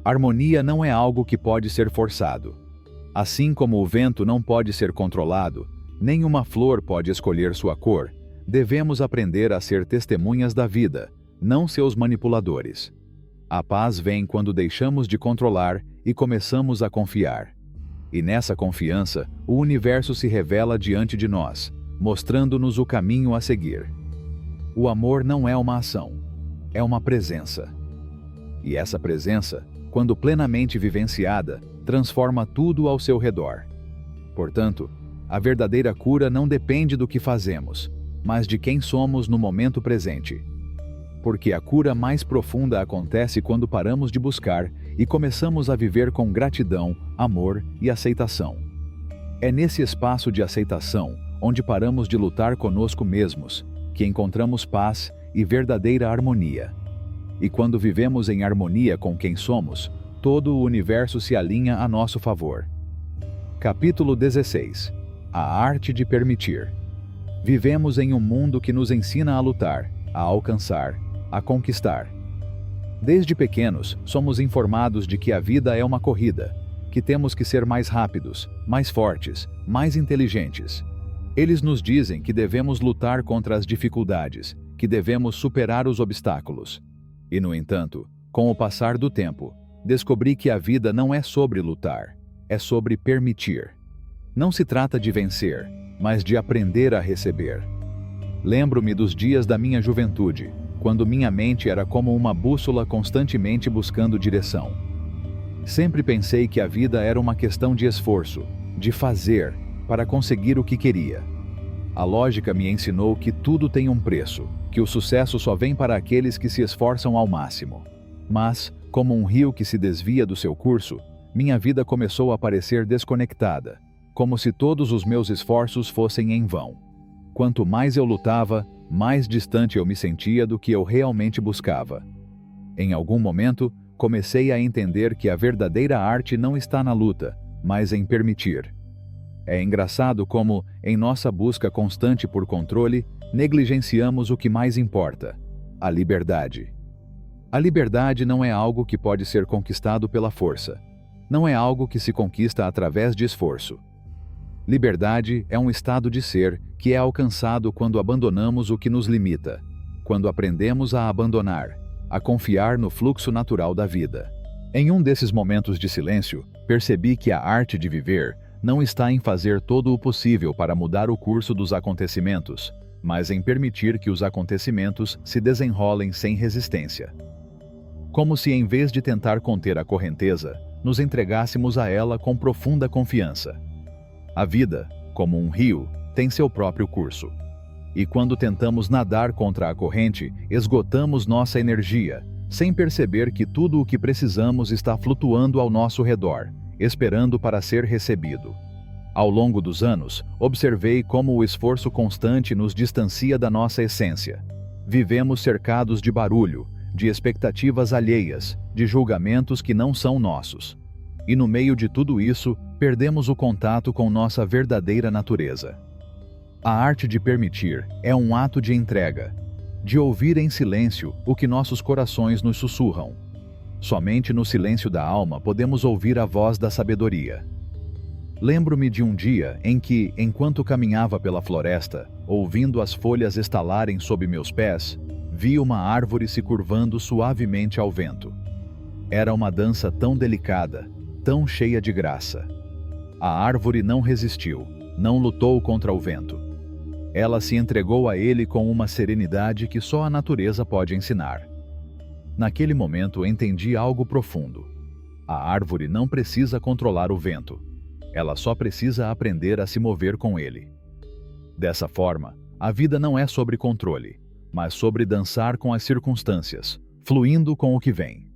Harmonia não é algo que pode ser forçado. Assim como o vento não pode ser controlado, nem uma flor pode escolher sua cor, devemos aprender a ser testemunhas da vida, não seus manipuladores. A paz vem quando deixamos de controlar e começamos a confiar. E nessa confiança, o universo se revela diante de nós, mostrando-nos o caminho a seguir. O amor não é uma ação, é uma presença. E essa presença, quando plenamente vivenciada, transforma tudo ao seu redor. Portanto, a verdadeira cura não depende do que fazemos, mas de quem somos no momento presente. Porque a cura mais profunda acontece quando paramos de buscar e começamos a viver com gratidão, amor e aceitação. É nesse espaço de aceitação, onde paramos de lutar conosco mesmos, que encontramos paz e verdadeira harmonia. E quando vivemos em harmonia com quem somos, todo o universo se alinha a nosso favor. Capítulo 16. A arte de permitir. Vivemos em um mundo que nos ensina a lutar, a alcançar, a conquistar. Desde pequenos, somos informados de que a vida é uma corrida, que temos que ser mais rápidos, mais fortes, mais inteligentes. Eles nos dizem que devemos lutar contra as dificuldades, que devemos superar os obstáculos. E, no entanto, com o passar do tempo, descobri que a vida não é sobre lutar, é sobre permitir. Não se trata de vencer, mas de aprender a receber. Lembro-me dos dias da minha juventude, quando minha mente era como uma bússola constantemente buscando direção. Sempre pensei que a vida era uma questão de esforço, de fazer, para conseguir o que queria. A lógica me ensinou que tudo tem um preço, que o sucesso só vem para aqueles que se esforçam ao máximo. Mas, como um rio que se desvia do seu curso, minha vida começou a parecer desconectada, como se todos os meus esforços fossem em vão. Quanto mais eu lutava, mais distante eu me sentia do que eu realmente buscava. Em algum momento, comecei a entender que a verdadeira arte não está na luta, mas em permitir. É engraçado como, em nossa busca constante por controle, negligenciamos o que mais importa: a liberdade. A liberdade não é algo que pode ser conquistado pela força. Não é algo que se conquista através de esforço. Liberdade é um estado de ser que é alcançado quando abandonamos o que nos limita, quando aprendemos a abandonar, a confiar no fluxo natural da vida. Em um desses momentos de silêncio, percebi que a arte de viver não está em fazer todo o possível para mudar o curso dos acontecimentos, mas em permitir que os acontecimentos se desenrolem sem resistência. Como se, em vez de tentar conter a correnteza, nos entregássemos a ela com profunda confiança. A vida, como um rio, tem seu próprio curso. E quando tentamos nadar contra a corrente, esgotamos nossa energia, sem perceber que tudo o que precisamos está flutuando ao nosso redor, esperando para ser recebido. Ao longo dos anos, observei como o esforço constante nos distancia da nossa essência. Vivemos cercados de barulho, de expectativas alheias, de julgamentos que não são nossos. E no meio de tudo isso, perdemos o contato com nossa verdadeira natureza. A arte de permitir é um ato de entrega, de ouvir em silêncio o que nossos corações nos sussurram. Somente no silêncio da alma podemos ouvir a voz da sabedoria. Lembro-me de um dia em que, enquanto caminhava pela floresta, ouvindo as folhas estalarem sob meus pés, vi uma árvore se curvando suavemente ao vento. Era uma dança tão delicada, tão cheia de graça. A árvore não resistiu, não lutou contra o vento. Ela se entregou a ele com uma serenidade que só a natureza pode ensinar. Naquele momento entendi algo profundo. A árvore não precisa controlar o vento. Ela só precisa aprender a se mover com ele. Dessa forma, a vida não é sobre controle, mas sobre dançar com as circunstâncias, fluindo com o que vem.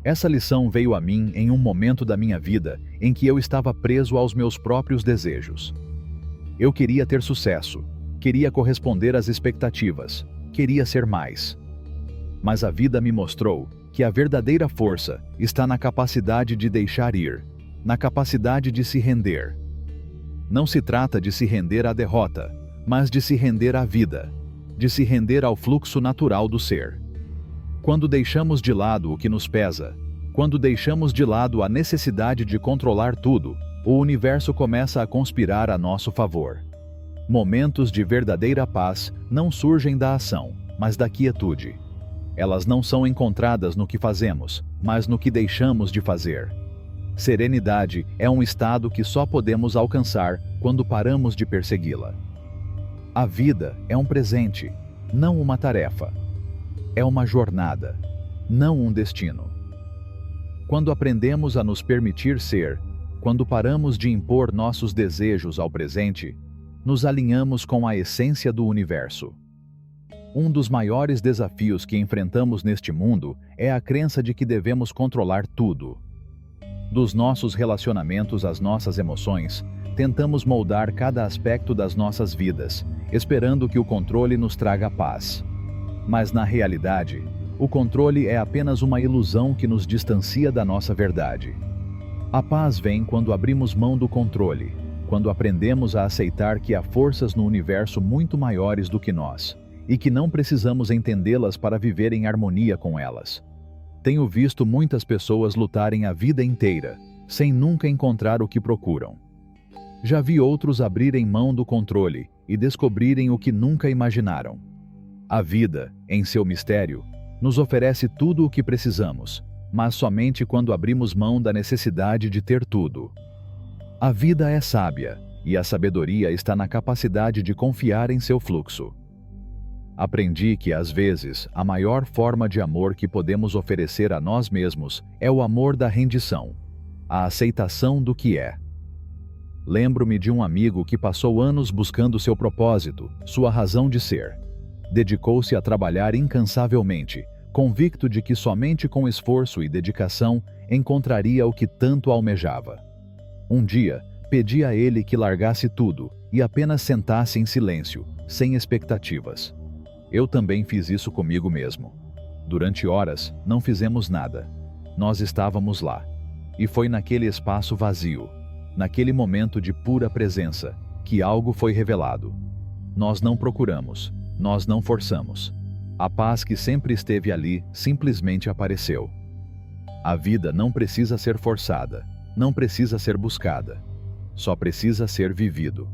Essa lição veio a mim em um momento da minha vida em que eu estava preso aos meus próprios desejos. Eu queria ter sucesso, queria corresponder às expectativas, queria ser mais. Mas a vida me mostrou que a verdadeira força está na capacidade de deixar ir, na capacidade de se render. Não se trata de se render à derrota, mas de se render à vida, de se render ao fluxo natural do ser. Quando deixamos de lado o que nos pesa, quando deixamos de lado a necessidade de controlar tudo, o universo começa a conspirar a nosso favor. Momentos de verdadeira paz não surgem da ação, mas da quietude. Elas não são encontradas no que fazemos, mas no que deixamos de fazer. Serenidade é um estado que só podemos alcançar quando paramos de persegui-la. A vida é um presente, não uma tarefa. É uma jornada, não um destino. Quando aprendemos a nos permitir ser, quando paramos de impor nossos desejos ao presente, nos alinhamos com a essência do universo. Um dos maiores desafios que enfrentamos neste mundo é a crença de que devemos controlar tudo. Dos nossos relacionamentos às nossas emoções, tentamos moldar cada aspecto das nossas vidas, esperando que o controle nos traga paz. Mas na realidade, o controle é apenas uma ilusão que nos distancia da nossa verdade. A paz vem quando abrimos mão do controle, quando aprendemos a aceitar que há forças no universo muito maiores do que nós, e que não precisamos entendê-las para viver em harmonia com elas. Tenho visto muitas pessoas lutarem a vida inteira, sem nunca encontrar o que procuram. Já vi outros abrirem mão do controle e descobrirem o que nunca imaginaram. A vida, em seu mistério, nos oferece tudo o que precisamos, mas somente quando abrimos mão da necessidade de ter tudo. A vida é sábia, e a sabedoria está na capacidade de confiar em seu fluxo. Aprendi que, às vezes, a maior forma de amor que podemos oferecer a nós mesmos é o amor da rendição, a aceitação do que é. Lembro-me de um amigo que passou anos buscando seu propósito, sua razão de ser. Dedicou-se a trabalhar incansavelmente, convicto de que somente com esforço e dedicação encontraria o que tanto almejava. Um dia, pedi a ele que largasse tudo e apenas sentasse em silêncio, sem expectativas. Eu também fiz isso comigo mesmo. Durante horas, não fizemos nada. Nós estávamos lá. E foi naquele espaço vazio, naquele momento de pura presença, que algo foi revelado. Nós não procuramos, nós não forçamos. A paz que sempre esteve ali simplesmente apareceu. A vida não precisa ser forçada, não precisa ser buscada. Só precisa ser vivido.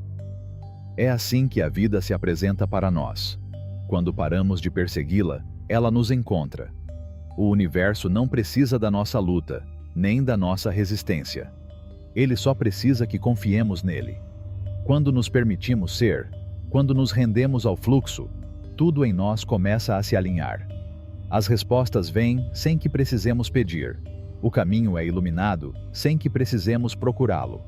É assim que a vida se apresenta para nós. Quando paramos de persegui-la, ela nos encontra. O universo não precisa da nossa luta, nem da nossa resistência. Ele só precisa que confiemos nele. Quando nos permitimos ser, quando nos rendemos ao fluxo, tudo em nós começa a se alinhar. As respostas vêm sem que precisemos pedir. O caminho é iluminado sem que precisemos procurá-lo.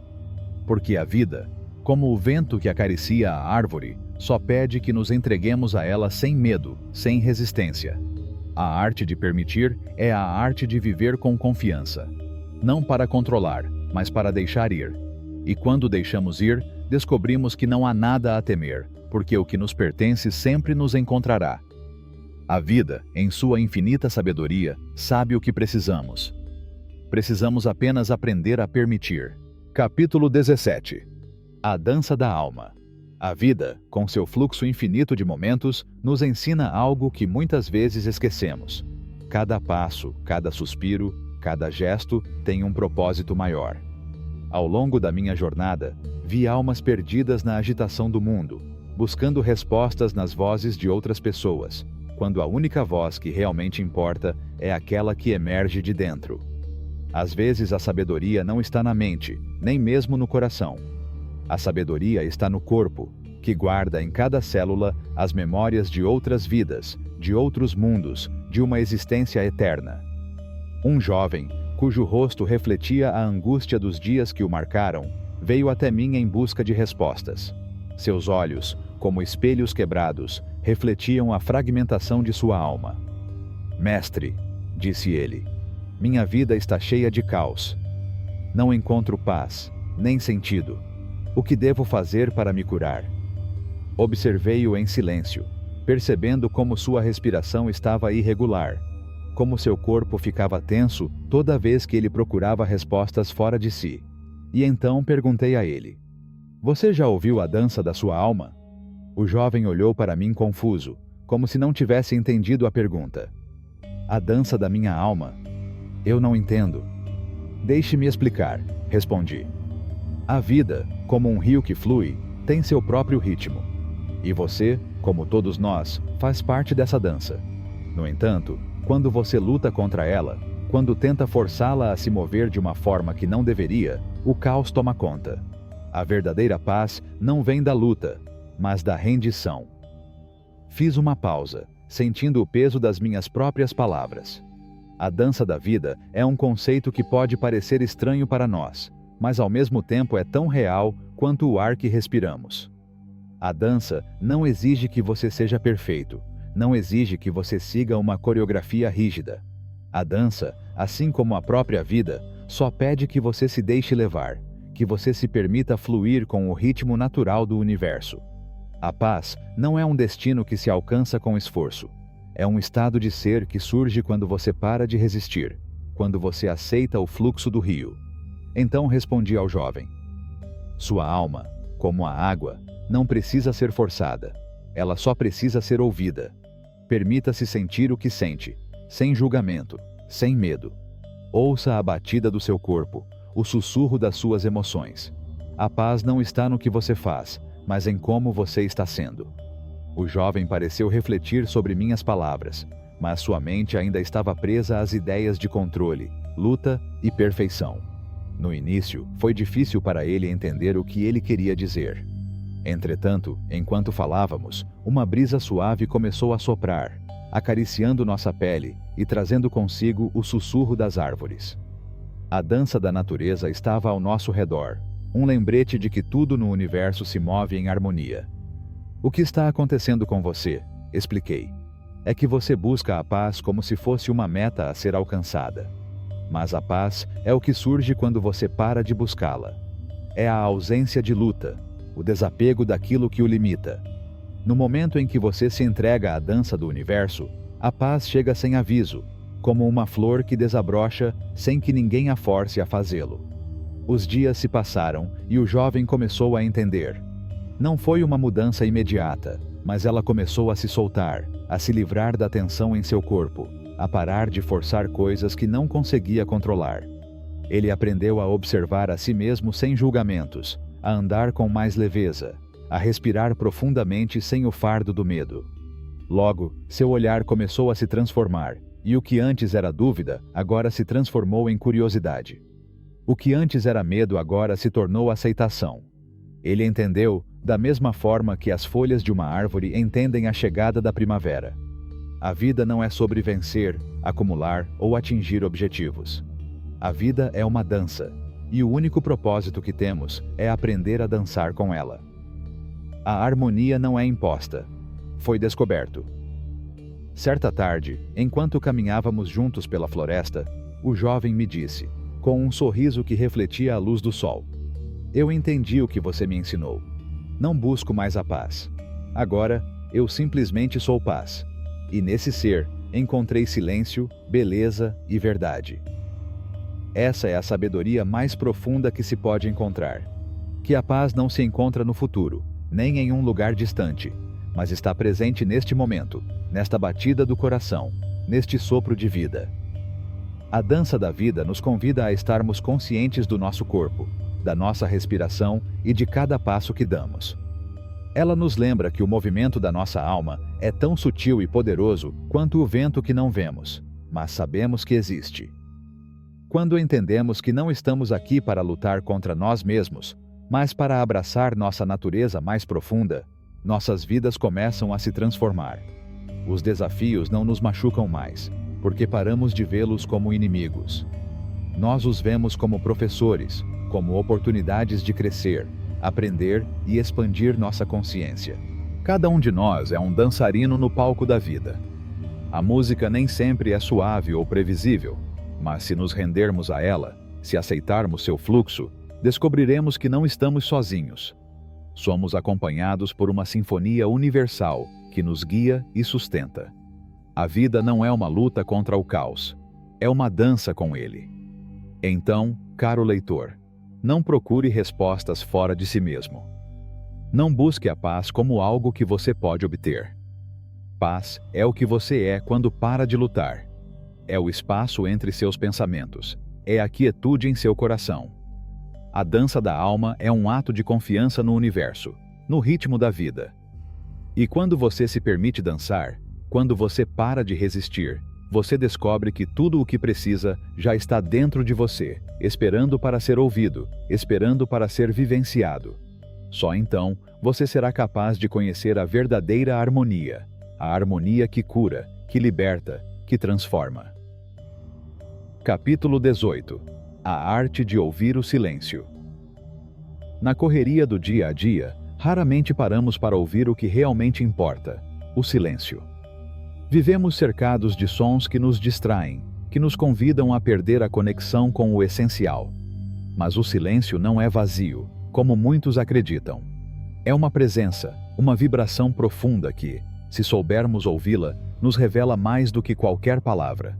Porque a vida, como o vento que acaricia a árvore, só pede que nos entreguemos a ela sem medo, sem resistência. A arte de permitir é a arte de viver com confiança. Não para controlar, mas para deixar ir. E quando deixamos ir, descobrimos que não há nada a temer, porque o que nos pertence sempre nos encontrará. A vida, em sua infinita sabedoria, sabe o que precisamos. Precisamos apenas aprender a permitir. Capítulo 17. A dança da alma. A vida, com seu fluxo infinito de momentos, nos ensina algo que muitas vezes esquecemos. Cada passo, cada suspiro, cada gesto tem um propósito maior. Ao longo da minha jornada, vi almas perdidas na agitação do mundo, buscando respostas nas vozes de outras pessoas, quando a única voz que realmente importa é aquela que emerge de dentro. Às vezes a sabedoria não está na mente, nem mesmo no coração. A sabedoria está no corpo, que guarda em cada célula as memórias de outras vidas, de outros mundos, de uma existência eterna. Um jovem, cujo rosto refletia a angústia dos dias que o marcaram, veio até mim em busca de respostas. Seus olhos, como espelhos quebrados, refletiam a fragmentação de sua alma. "Mestre", disse ele, "minha vida está cheia de caos. Não encontro paz, nem sentido. O que devo fazer para me curar?" Observei-o em silêncio, percebendo como sua respiração estava irregular, como seu corpo ficava tenso toda vez que ele procurava respostas fora de si. E então perguntei a ele: "Você já ouviu a dança da sua alma?" O jovem olhou para mim confuso, como se não tivesse entendido a pergunta. "A dança da minha alma? Eu não entendo." "Deixe-me explicar", respondi. "A vida, como um rio que flui, tem seu próprio ritmo. E você, como todos nós, faz parte dessa dança. No entanto, quando você luta contra ela, quando tenta forçá-la a se mover de uma forma que não deveria, o caos toma conta. A verdadeira paz não vem da luta, mas da rendição." Fiz uma pausa, sentindo o peso das minhas próprias palavras. A dança da vida é um conceito que pode parecer estranho para nós, mas ao mesmo tempo é tão real quanto o ar que respiramos. A dança não exige que você seja perfeito, não exige que você siga uma coreografia rígida. A dança, assim como a própria vida, só pede que você se deixe levar, que você se permita fluir com o ritmo natural do universo. A paz não é um destino que se alcança com esforço. É um estado de ser que surge quando você para de resistir, quando você aceita o fluxo do rio. Então respondi ao jovem: "Sua alma, como a água, não precisa ser forçada. Ela só precisa ser ouvida. Permita-se sentir o que sente, sem julgamento, sem medo. Ouça a batida do seu corpo, o sussurro das suas emoções. A paz não está no que você faz, mas em como você está sendo." O jovem pareceu refletir sobre minhas palavras, mas sua mente ainda estava presa às ideias de controle, luta e perfeição. No início, foi difícil para ele entender o que ele queria dizer. Entretanto, enquanto falávamos, uma brisa suave começou a soprar, acariciando nossa pele e trazendo consigo o sussurro das árvores. A dança da natureza estava ao nosso redor, um lembrete de que tudo no universo se move em harmonia. "O que está acontecendo com você?", expliquei. "É que você busca a paz como se fosse uma meta a ser alcançada. Mas a paz é o que surge quando você para de buscá-la. É a ausência de luta, o desapego daquilo que o limita. No momento em que você se entrega à dança do universo, a paz chega sem aviso, como uma flor que desabrocha sem que ninguém a force a fazê-lo. Os dias se passaram e o jovem começou a entender. Não foi uma mudança imediata, mas ela começou a se soltar, a se livrar da tensão em seu corpo, a parar de forçar coisas que não conseguia controlar. Ele aprendeu a observar a si mesmo sem julgamentos, a andar com mais leveza, a respirar profundamente sem o fardo do medo. Logo, seu olhar começou a se transformar, e o que antes era dúvida, agora se transformou em curiosidade. O que antes era medo agora se tornou aceitação. Ele entendeu, da mesma forma que as folhas de uma árvore entendem a chegada da primavera. A vida não é sobre vencer, acumular ou atingir objetivos. A vida é uma dança, e o único propósito que temos é aprender a dançar com ela. A harmonia não é imposta. Foi descoberto. Certa tarde, enquanto caminhávamos juntos pela floresta, o jovem me disse, com um sorriso que refletia a luz do sol: "Eu entendi o que você me ensinou. Não busco mais a paz. Agora, eu simplesmente sou paz. E nesse ser, encontrei silêncio, beleza e verdade." Essa é a sabedoria mais profunda que se pode encontrar. Que a paz não se encontra no futuro, nem em um lugar distante, mas está presente neste momento, nesta batida do coração, neste sopro de vida. A dança da vida nos convida a estarmos conscientes do nosso corpo, da nossa respiração e de cada passo que damos. Ela nos lembra que o movimento da nossa alma é tão sutil e poderoso quanto o vento que não vemos, mas sabemos que existe. Quando entendemos que não estamos aqui para lutar contra nós mesmos, mas para abraçar nossa natureza mais profunda, nossas vidas começam a se transformar. Os desafios não nos machucam mais, porque paramos de vê-los como inimigos. Nós os vemos como professores, como oportunidades de crescer, aprender e expandir nossa consciência. Cada um de nós é um dançarino no palco da vida. A música nem sempre é suave ou previsível, mas se nos rendermos a ela, se aceitarmos seu fluxo, descobriremos que não estamos sozinhos. Somos acompanhados por uma sinfonia universal que nos guia e sustenta. A vida não é uma luta contra o caos, é uma dança com ele. Então, caro leitor, não procure respostas fora de si mesmo. Não busque a paz como algo que você pode obter. Paz é o que você é quando para de lutar. É o espaço entre seus pensamentos. É a quietude em seu coração. A dança da alma é um ato de confiança no universo, no ritmo da vida. E quando você se permite dançar, quando você para de resistir, você descobre que tudo o que precisa já está dentro de você, esperando para ser ouvido, esperando para ser vivenciado. Só então você será capaz de conhecer a verdadeira harmonia, a harmonia que cura, que liberta, que transforma. Capítulo 18. A arte de ouvir o silêncio. Na correria do dia a dia, raramente paramos para ouvir o que realmente importa, o silêncio. Vivemos cercados de sons que nos distraem, que nos convidam a perder a conexão com o essencial. Mas o silêncio não é vazio, como muitos acreditam. É uma presença, uma vibração profunda que, se soubermos ouvi-la, nos revela mais do que qualquer palavra.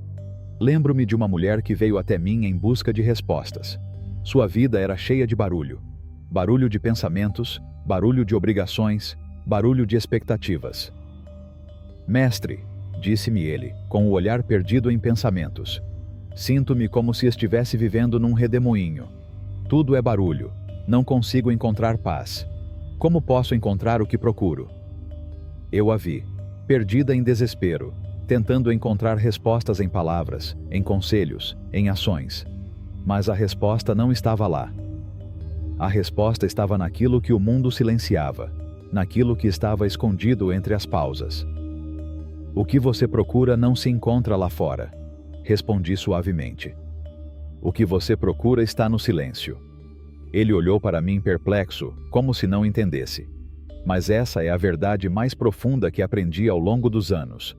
Lembro-me de uma mulher que veio até mim em busca de respostas. Sua vida era cheia de barulho. Barulho de pensamentos, barulho de obrigações, barulho de expectativas. "Mestre", disse-me ele, com o olhar perdido em pensamentos. "Sinto-me como se estivesse vivendo num redemoinho. Tudo é barulho. Não consigo encontrar paz. Como posso encontrar o que procuro?" Eu a vi, perdida em desespero, tentando encontrar respostas em palavras, em conselhos, em ações. Mas a resposta não estava lá. A resposta estava naquilo que o mundo silenciava, naquilo que estava escondido entre as pausas. "O que você procura não se encontra lá fora", respondi suavemente. "O que você procura está no silêncio." Ele olhou para mim perplexo, como se não entendesse. Mas essa é a verdade mais profunda que aprendi ao longo dos anos.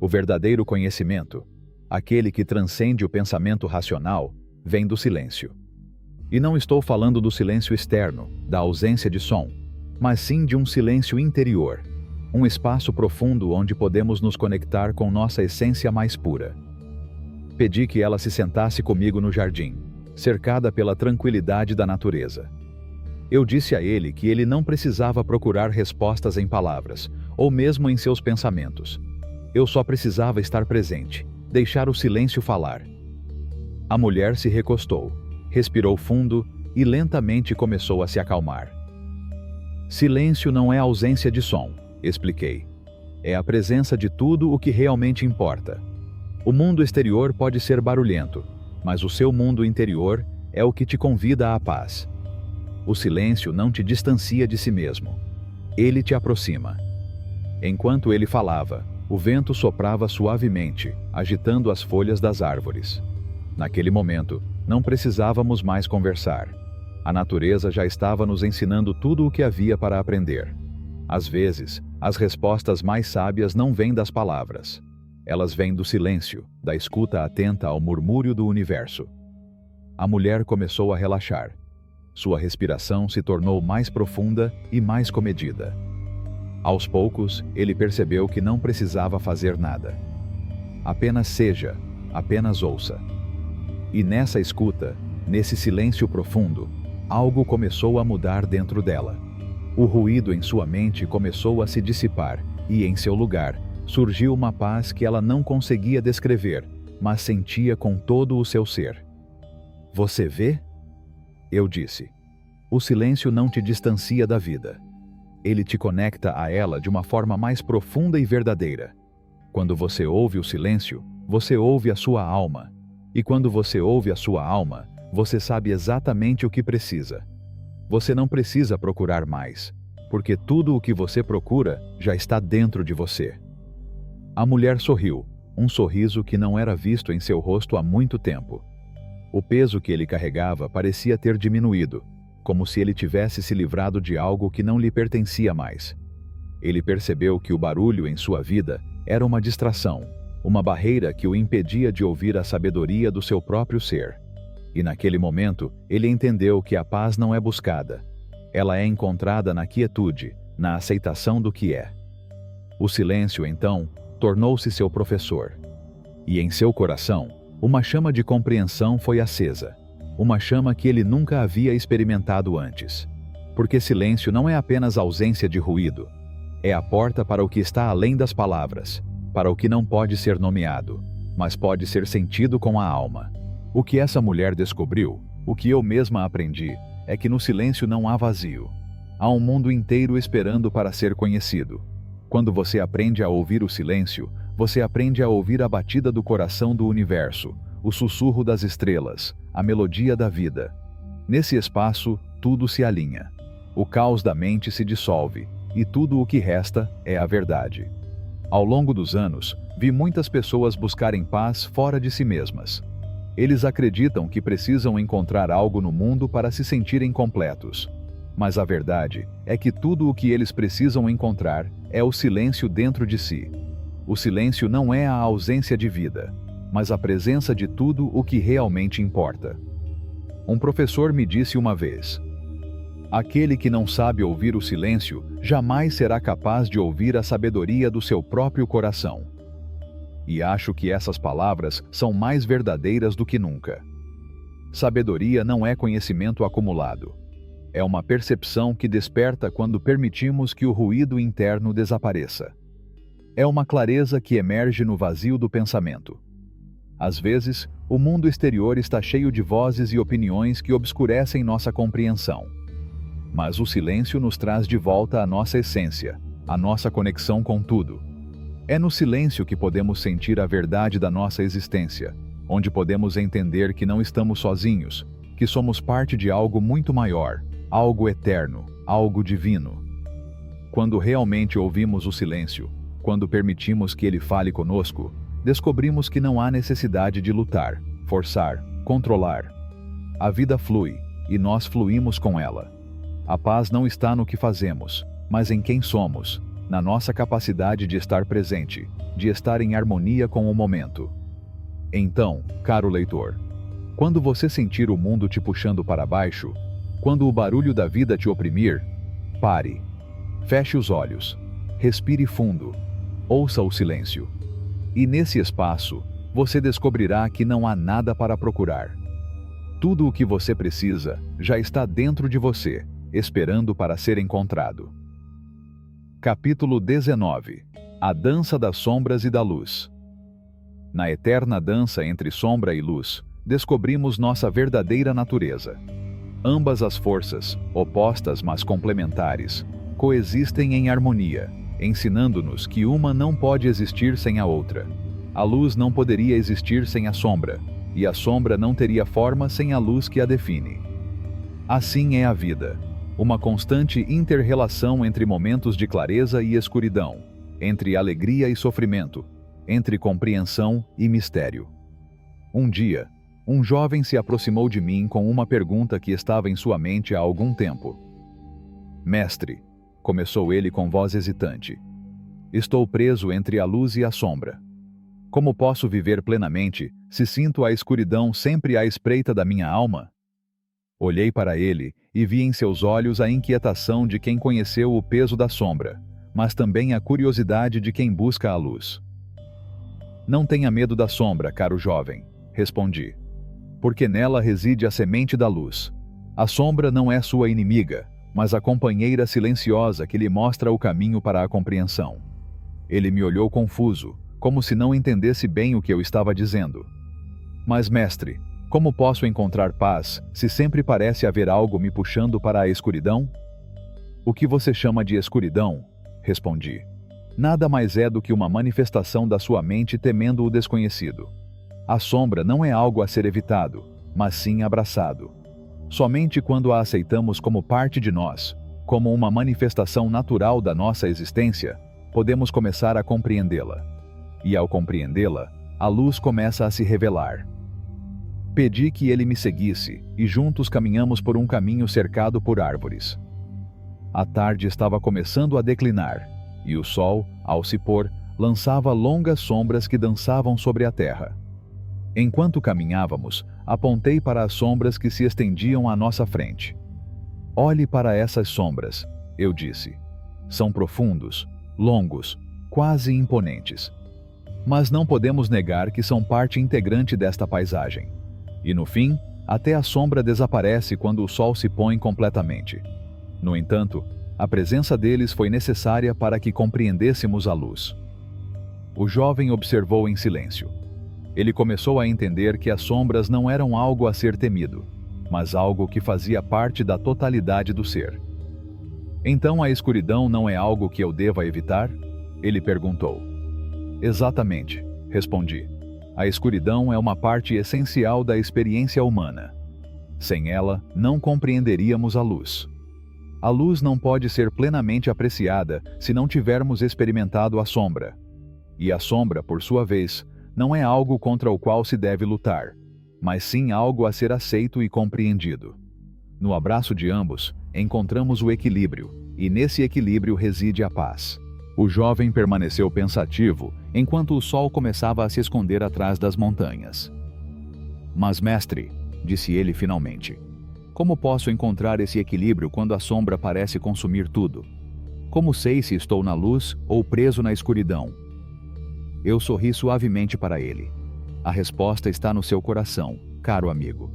O verdadeiro conhecimento, aquele que transcende o pensamento racional, vem do silêncio. E não estou falando do silêncio externo, da ausência de som, mas sim de um silêncio interior, um espaço profundo onde podemos nos conectar com nossa essência mais pura. Pedi que ela se sentasse comigo no jardim, cercada pela tranquilidade da natureza. Eu disse a ele que ele não precisava procurar respostas em palavras, ou mesmo em seus pensamentos. Eu só precisava estar presente, deixar o silêncio falar. A mulher se recostou, respirou fundo e lentamente começou a se acalmar. Silêncio não é ausência de som, expliquei. É a presença de tudo o que realmente importa. O mundo exterior pode ser barulhento, mas o seu mundo interior é o que te convida à paz. O silêncio não te distancia de si mesmo. Ele te aproxima. Enquanto ele falava, o vento soprava suavemente, agitando as folhas das árvores. Naquele momento, não precisávamos mais conversar. A natureza já estava nos ensinando tudo o que havia para aprender. Às vezes, as respostas mais sábias não vêm das palavras. Elas vêm do silêncio, da escuta atenta ao murmúrio do universo. A mulher começou a relaxar. Sua respiração se tornou mais profunda e mais comedida. Aos poucos, ele percebeu que não precisava fazer nada. Apenas seja, apenas ouça. E nessa escuta, nesse silêncio profundo, algo começou a mudar dentro dela. O ruído em sua mente começou a se dissipar e, em seu lugar, surgiu uma paz que ela não conseguia descrever, mas sentia com todo o seu ser. Você vê? Eu disse. O silêncio não te distancia da vida. Ele te conecta a ela de uma forma mais profunda e verdadeira. Quando você ouve o silêncio, você ouve a sua alma. E quando você ouve a sua alma, você sabe exatamente o que precisa. Você não precisa procurar mais, porque tudo o que você procura já está dentro de você. A mulher sorriu, um sorriso que não era visto em seu rosto há muito tempo. O peso que ele carregava parecia ter diminuído, como se ele tivesse se livrado de algo que não lhe pertencia mais. Ele percebeu que o barulho em sua vida era uma distração, uma barreira que o impedia de ouvir a sabedoria do seu próprio ser. E naquele momento, ele entendeu que a paz não é buscada. Ela é encontrada na quietude, na aceitação do que é. O silêncio, então, tornou-se seu professor. E em seu coração, uma chama de compreensão foi acesa. Uma chama que ele nunca havia experimentado antes. Porque silêncio não é apenas ausência de ruído. É a porta para o que está além das palavras, para o que não pode ser nomeado, mas pode ser sentido com a alma. O que essa mulher descobriu, o que eu mesma aprendi, é que no silêncio não há vazio. Há um mundo inteiro esperando para ser conhecido. Quando você aprende a ouvir o silêncio, você aprende a ouvir a batida do coração do universo, o sussurro das estrelas, a melodia da vida. Nesse espaço, tudo se alinha. O caos da mente se dissolve, e tudo o que resta é a verdade. Ao longo dos anos, vi muitas pessoas buscarem paz fora de si mesmas. Eles acreditam que precisam encontrar algo no mundo para se sentirem completos. Mas a verdade é que tudo o que eles precisam encontrar é o silêncio dentro de si. O silêncio não é a ausência de vida, mas a presença de tudo o que realmente importa. Um professor me disse uma vez: aquele que não sabe ouvir o silêncio jamais será capaz de ouvir a sabedoria do seu próprio coração. E acho que essas palavras são mais verdadeiras do que nunca. Sabedoria não é conhecimento acumulado. É uma percepção que desperta quando permitimos que o ruído interno desapareça. É uma clareza que emerge no vazio do pensamento. Às vezes, o mundo exterior está cheio de vozes e opiniões que obscurecem nossa compreensão. Mas o silêncio nos traz de volta a nossa essência, a nossa conexão com tudo. É no silêncio que podemos sentir a verdade da nossa existência, onde podemos entender que não estamos sozinhos, que somos parte de algo muito maior, algo eterno, algo divino. Quando realmente ouvimos o silêncio, quando permitimos que ele fale conosco, descobrimos que não há necessidade de lutar, forçar, controlar. A vida flui, e nós fluímos com ela. A paz não está no que fazemos, mas em quem somos, na nossa capacidade de estar presente, de estar em harmonia com o momento. Então, caro leitor, quando você sentir o mundo te puxando para baixo, quando o barulho da vida te oprimir, pare. Feche os olhos. Respire fundo. Ouça o silêncio. E nesse espaço, você descobrirá que não há nada para procurar. Tudo o que você precisa já está dentro de você, esperando para ser encontrado. Capítulo 19. A dança das sombras e da luz. Na eterna dança entre sombra e luz, descobrimos nossa verdadeira natureza. Ambas as forças, opostas mas complementares, coexistem em harmonia, ensinando-nos que uma não pode existir sem a outra. A luz não poderia existir sem a sombra, e a sombra não teria forma sem a luz que a define. Assim é a vida, uma constante inter-relação entre momentos de clareza e escuridão, entre alegria e sofrimento, entre compreensão e mistério. Um dia, um jovem se aproximou de mim com uma pergunta que estava em sua mente há algum tempo. Mestre, começou ele com voz hesitante, estou preso entre a luz e a sombra. Como posso viver plenamente se sinto a escuridão sempre à espreita da minha alma? Olhei para ele e vi em seus olhos a inquietação de quem conheceu o peso da sombra, mas também a curiosidade de quem busca a luz. Não tenha medo da sombra, caro jovem, respondi, porque nela reside a semente da luz. A sombra não é sua inimiga, mas a companheira silenciosa que lhe mostra o caminho para a compreensão. Ele me olhou confuso, como se não entendesse bem o que eu estava dizendo. Mas, mestre, como posso encontrar paz se sempre parece haver algo me puxando para a escuridão? O que você chama de escuridão? Respondi. Nada mais é do que uma manifestação da sua mente temendo o desconhecido. A sombra não é algo a ser evitado, mas sim abraçado. Somente quando a aceitamos como parte de nós, como uma manifestação natural da nossa existência, podemos começar a compreendê-la. E ao compreendê-la, a luz começa a se revelar. Pedi que ele me seguisse, e juntos caminhamos por um caminho cercado por árvores. A tarde estava começando a declinar, e o sol, ao se pôr, lançava longas sombras que dançavam sobre a terra. Enquanto caminhávamos, apontei para as sombras que se estendiam à nossa frente. Olhe para essas sombras, eu disse. São profundos, longos, quase imponentes. Mas não podemos negar que são parte integrante desta paisagem. E no fim, até a sombra desaparece quando o sol se põe completamente. No entanto, a presença deles foi necessária para que compreendêssemos a luz. O jovem observou em silêncio. Ele começou a entender que as sombras não eram algo a ser temido, mas algo que fazia parte da totalidade do ser. Então a escuridão não é algo que eu deva evitar? Ele perguntou. Exatamente, respondi. A escuridão é uma parte essencial da experiência humana. Sem ela, não compreenderíamos a luz. A luz não pode ser plenamente apreciada se não tivermos experimentado a sombra. E a sombra, por sua vez, não é algo contra o qual se deve lutar, mas sim algo a ser aceito e compreendido. No abraço de ambos, encontramos o equilíbrio, e nesse equilíbrio reside a paz. O jovem permaneceu pensativo, enquanto o sol começava a se esconder atrás das montanhas. Mas, mestre, disse ele finalmente, como posso encontrar esse equilíbrio quando a sombra parece consumir tudo? Como sei se estou na luz ou preso na escuridão? Eu sorri suavemente para ele. A resposta está no seu coração, caro amigo.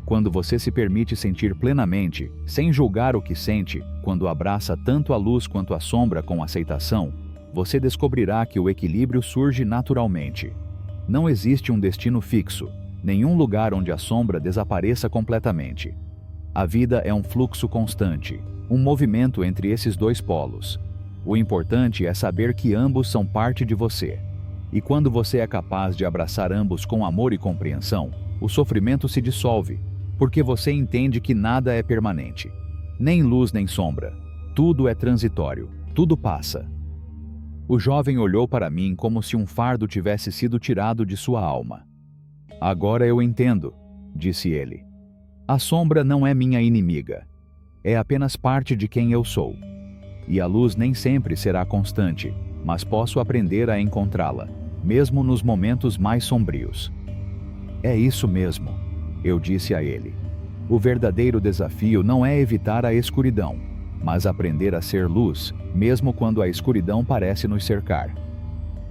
Quando você se permite sentir plenamente, sem julgar o que sente, quando abraça tanto a luz quanto a sombra com aceitação, você descobrirá que o equilíbrio surge naturalmente. Não existe um destino fixo, nenhum lugar onde a sombra desapareça completamente. A vida é um fluxo constante, um movimento entre esses dois polos. O importante é saber que ambos são parte de você. E quando você é capaz de abraçar ambos com amor e compreensão, o sofrimento se dissolve, porque você entende que nada é permanente. Nem luz nem sombra. Tudo é transitório. Tudo passa. O jovem olhou para mim como se um fardo tivesse sido tirado de sua alma. Agora eu entendo, disse ele. A sombra não é minha inimiga. É apenas parte de quem eu sou. E a luz nem sempre será constante, mas posso aprender a encontrá-la, mesmo nos momentos mais sombrios. É isso mesmo, eu disse a ele. O verdadeiro desafio não é evitar a escuridão, mas aprender a ser luz, mesmo quando a escuridão parece nos cercar.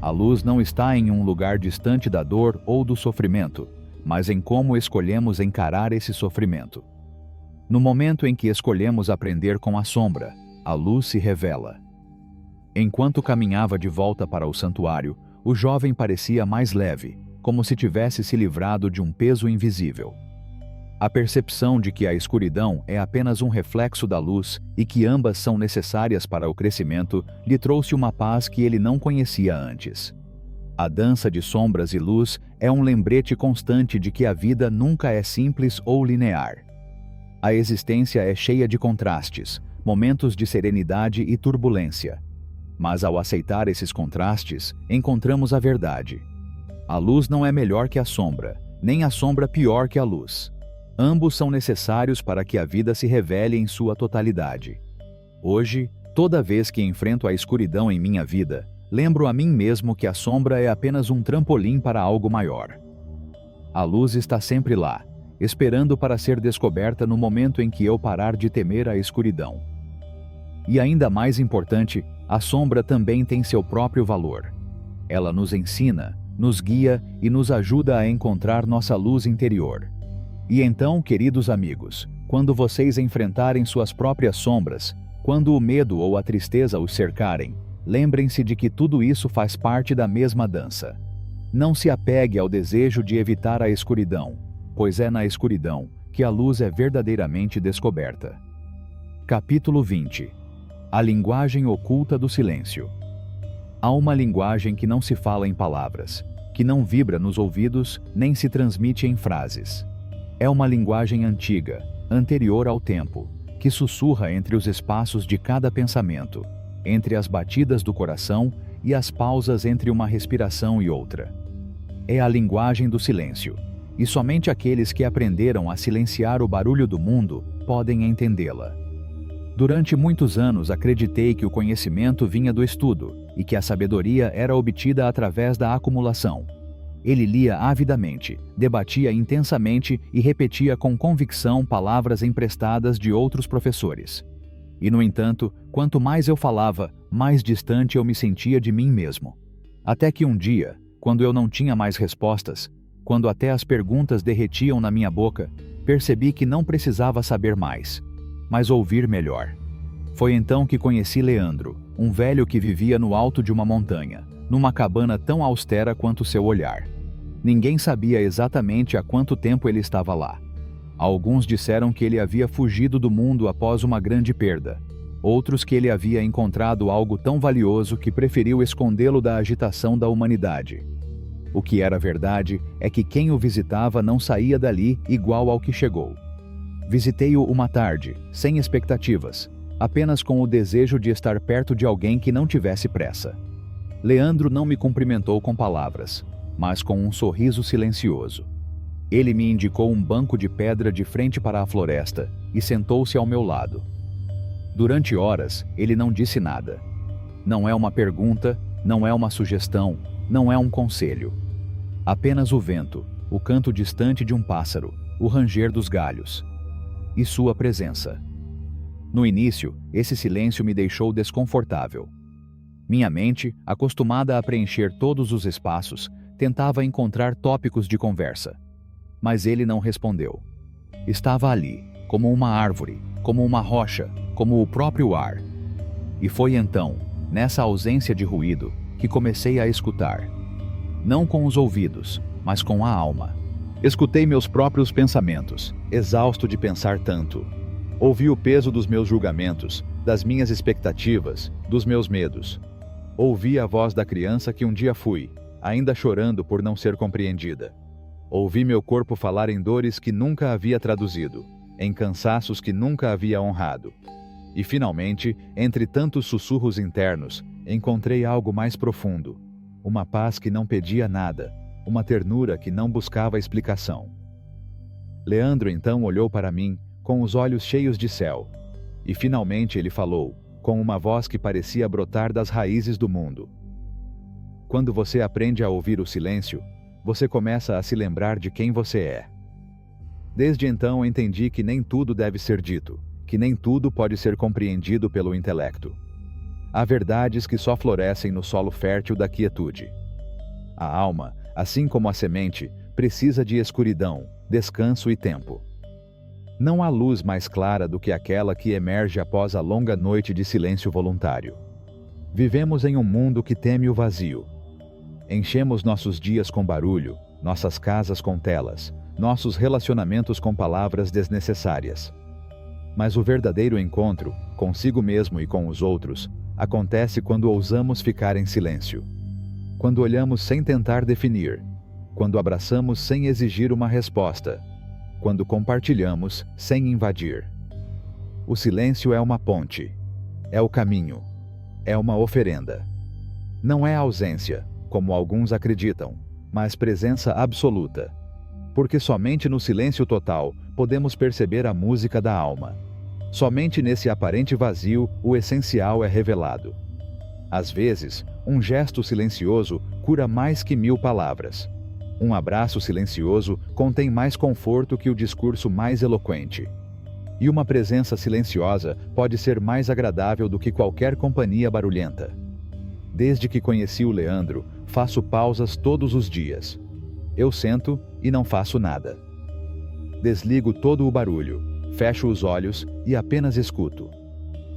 A luz não está em um lugar distante da dor ou do sofrimento, mas em como escolhemos encarar esse sofrimento. No momento em que escolhemos aprender com a sombra, a luz se revela. Enquanto caminhava de volta para o santuário, o jovem parecia mais leve, como se tivesse se livrado de um peso invisível. A percepção de que a escuridão é apenas um reflexo da luz e que ambas são necessárias para o crescimento lhe trouxe uma paz que ele não conhecia antes. A dança de sombras e luz é um lembrete constante de que a vida nunca é simples ou linear. A existência é cheia de contrastes, momentos de serenidade e turbulência. Mas ao aceitar esses contrastes, encontramos a verdade. A luz não é melhor que a sombra, nem a sombra pior que a luz. Ambos são necessários para que a vida se revele em sua totalidade. Hoje, toda vez que enfrento a escuridão em minha vida, lembro a mim mesmo que a sombra é apenas um trampolim para algo maior. A luz está sempre lá, esperando para ser descoberta no momento em que eu parar de temer a escuridão. E ainda mais importante, a sombra também tem seu próprio valor. Ela nos ensina, nos guia e nos ajuda a encontrar nossa luz interior. E então, queridos amigos, quando vocês enfrentarem suas próprias sombras, quando o medo ou a tristeza os cercarem, lembrem-se de que tudo isso faz parte da mesma dança. Não se apegue ao desejo de evitar a escuridão, pois é na escuridão que a luz é verdadeiramente descoberta. Capítulo 20. A linguagem oculta do silêncio. Há uma linguagem que não se fala em palavras, que não vibra nos ouvidos nem se transmite em frases. É uma linguagem antiga, anterior ao tempo, que sussurra entre os espaços de cada pensamento, entre as batidas do coração e as pausas entre uma respiração e outra. É a linguagem do silêncio, e somente aqueles que aprenderam a silenciar o barulho do mundo podem entendê-la. Durante muitos anos acreditei que o conhecimento vinha do estudo e que a sabedoria era obtida através da acumulação. Ele lia avidamente, debatia intensamente e repetia com convicção palavras emprestadas de outros professores. E, no entanto, quanto mais eu falava, mais distante eu me sentia de mim mesmo. Até que um dia, quando eu não tinha mais respostas, quando até as perguntas derretiam na minha boca, percebi que não precisava saber mais, mas ouvir melhor. Foi então que conheci Leandro, um velho que vivia no alto de uma montanha, numa cabana tão austera quanto seu olhar. Ninguém sabia exatamente há quanto tempo ele estava lá. Alguns disseram que ele havia fugido do mundo após uma grande perda. Outros que ele havia encontrado algo tão valioso que preferiu escondê-lo da agitação da humanidade. O que era verdade é que quem o visitava não saía dali igual ao que chegou. Visitei-o uma tarde, sem expectativas, apenas com o desejo de estar perto de alguém que não tivesse pressa. Leandro não me cumprimentou com palavras, mas com um sorriso silencioso. Ele me indicou um banco de pedra de frente para a floresta e sentou-se ao meu lado. Durante horas, ele não disse nada. Não é uma pergunta, não é uma sugestão, não é um conselho. Apenas o vento, o canto distante de um pássaro, o ranger dos galhos. E sua presença. No início, esse silêncio me deixou desconfortável. Minha mente, acostumada a preencher todos os espaços, tentava encontrar tópicos de conversa. Mas ele não respondeu. Estava ali, como uma árvore, como uma rocha, como o próprio ar. E foi então, nessa ausência de ruído, que comecei a escutar. Não com os ouvidos, mas com a alma. Escutei meus próprios pensamentos, exausto de pensar tanto. Ouvi o peso dos meus julgamentos, das minhas expectativas, dos meus medos. Ouvi a voz da criança que um dia fui, ainda chorando por não ser compreendida. Ouvi meu corpo falar em dores que nunca havia traduzido, em cansaços que nunca havia honrado. E finalmente, entre tantos sussurros internos, encontrei algo mais profundo. Uma paz que não pedia nada, uma ternura que não buscava explicação. Leandro então olhou para mim, com os olhos cheios de céu. E finalmente ele falou, com uma voz que parecia brotar das raízes do mundo. Quando você aprende a ouvir o silêncio, você começa a se lembrar de quem você é. Desde então entendi que nem tudo deve ser dito, que nem tudo pode ser compreendido pelo intelecto. Há verdades que só florescem no solo fértil da quietude. A alma, assim como a semente, precisa de escuridão, descanso e tempo. Não há luz mais clara do que aquela que emerge após a longa noite de silêncio voluntário. Vivemos em um mundo que teme o vazio. Enchemos nossos dias com barulho, nossas casas com telas, nossos relacionamentos com palavras desnecessárias. Mas o verdadeiro encontro, consigo mesmo e com os outros, acontece quando ousamos ficar em silêncio. Quando olhamos sem tentar definir. Quando abraçamos sem exigir uma resposta. Quando compartilhamos sem invadir. O silêncio é uma ponte. É o caminho. É uma oferenda. Não é ausência, como alguns acreditam, mas presença absoluta. Porque somente no silêncio total podemos perceber a música da alma. Somente nesse aparente vazio o essencial é revelado. Às vezes, um gesto silencioso cura mais que 1000 palavras. Um abraço silencioso contém mais conforto que o discurso mais eloquente. E uma presença silenciosa pode ser mais agradável do que qualquer companhia barulhenta. Desde que conheci o Leandro, faço pausas todos os dias. Eu sento e não faço nada. Desligo todo o barulho, fecho os olhos e apenas escuto.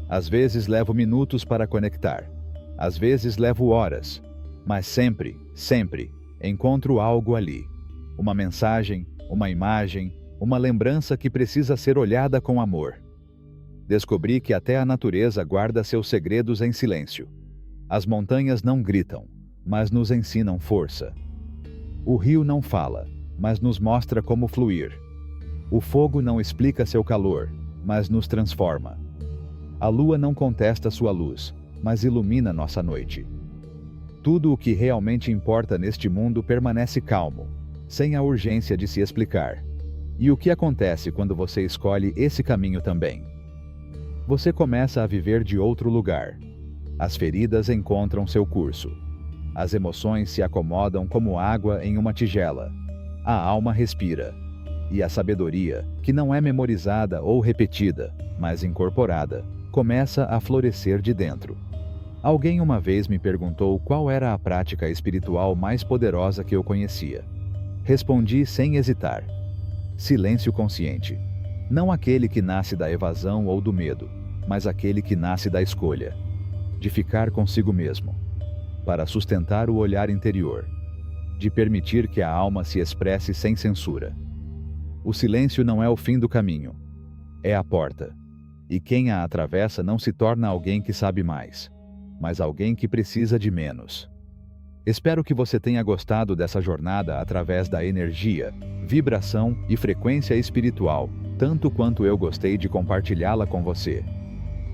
Às vezes levo minutos para conectar. Às vezes levo horas. Mas sempre, sempre, encontro algo ali. Uma mensagem, uma imagem, uma lembrança que precisa ser olhada com amor. Descobri que até a natureza guarda seus segredos em silêncio. As montanhas não gritam, mas nos ensinam força. O rio não fala, mas nos mostra como fluir. O fogo não explica seu calor, mas nos transforma. A lua não contesta sua luz, mas ilumina nossa noite. Tudo o que realmente importa neste mundo permanece calmo, sem a urgência de se explicar. E o que acontece quando você escolhe esse caminho também? Você começa a viver de outro lugar. As feridas encontram seu curso. As emoções se acomodam como água em uma tigela. A alma respira. E a sabedoria, que não é memorizada ou repetida, mas incorporada, começa a florescer de dentro. Alguém uma vez me perguntou qual era a prática espiritual mais poderosa que eu conhecia. Respondi sem hesitar: silêncio consciente. Não aquele que nasce da evasão ou do medo, mas aquele que nasce da escolha, de ficar consigo mesmo, para sustentar o olhar interior, de permitir que a alma se expresse sem censura. O silêncio não é o fim do caminho, é a porta. E quem a atravessa não se torna alguém que sabe mais, mas alguém que precisa de menos. Espero que você tenha gostado dessa jornada através da energia, vibração e frequência espiritual, tanto quanto eu gostei de compartilhá-la com você.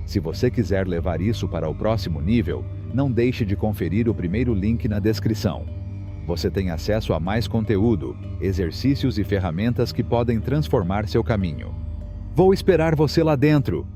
Se você quiser levar isso para o próximo nível, não deixe de conferir o primeiro link na descrição. Você tem acesso a mais conteúdo, exercícios e ferramentas que podem transformar seu caminho. Vou esperar você lá dentro!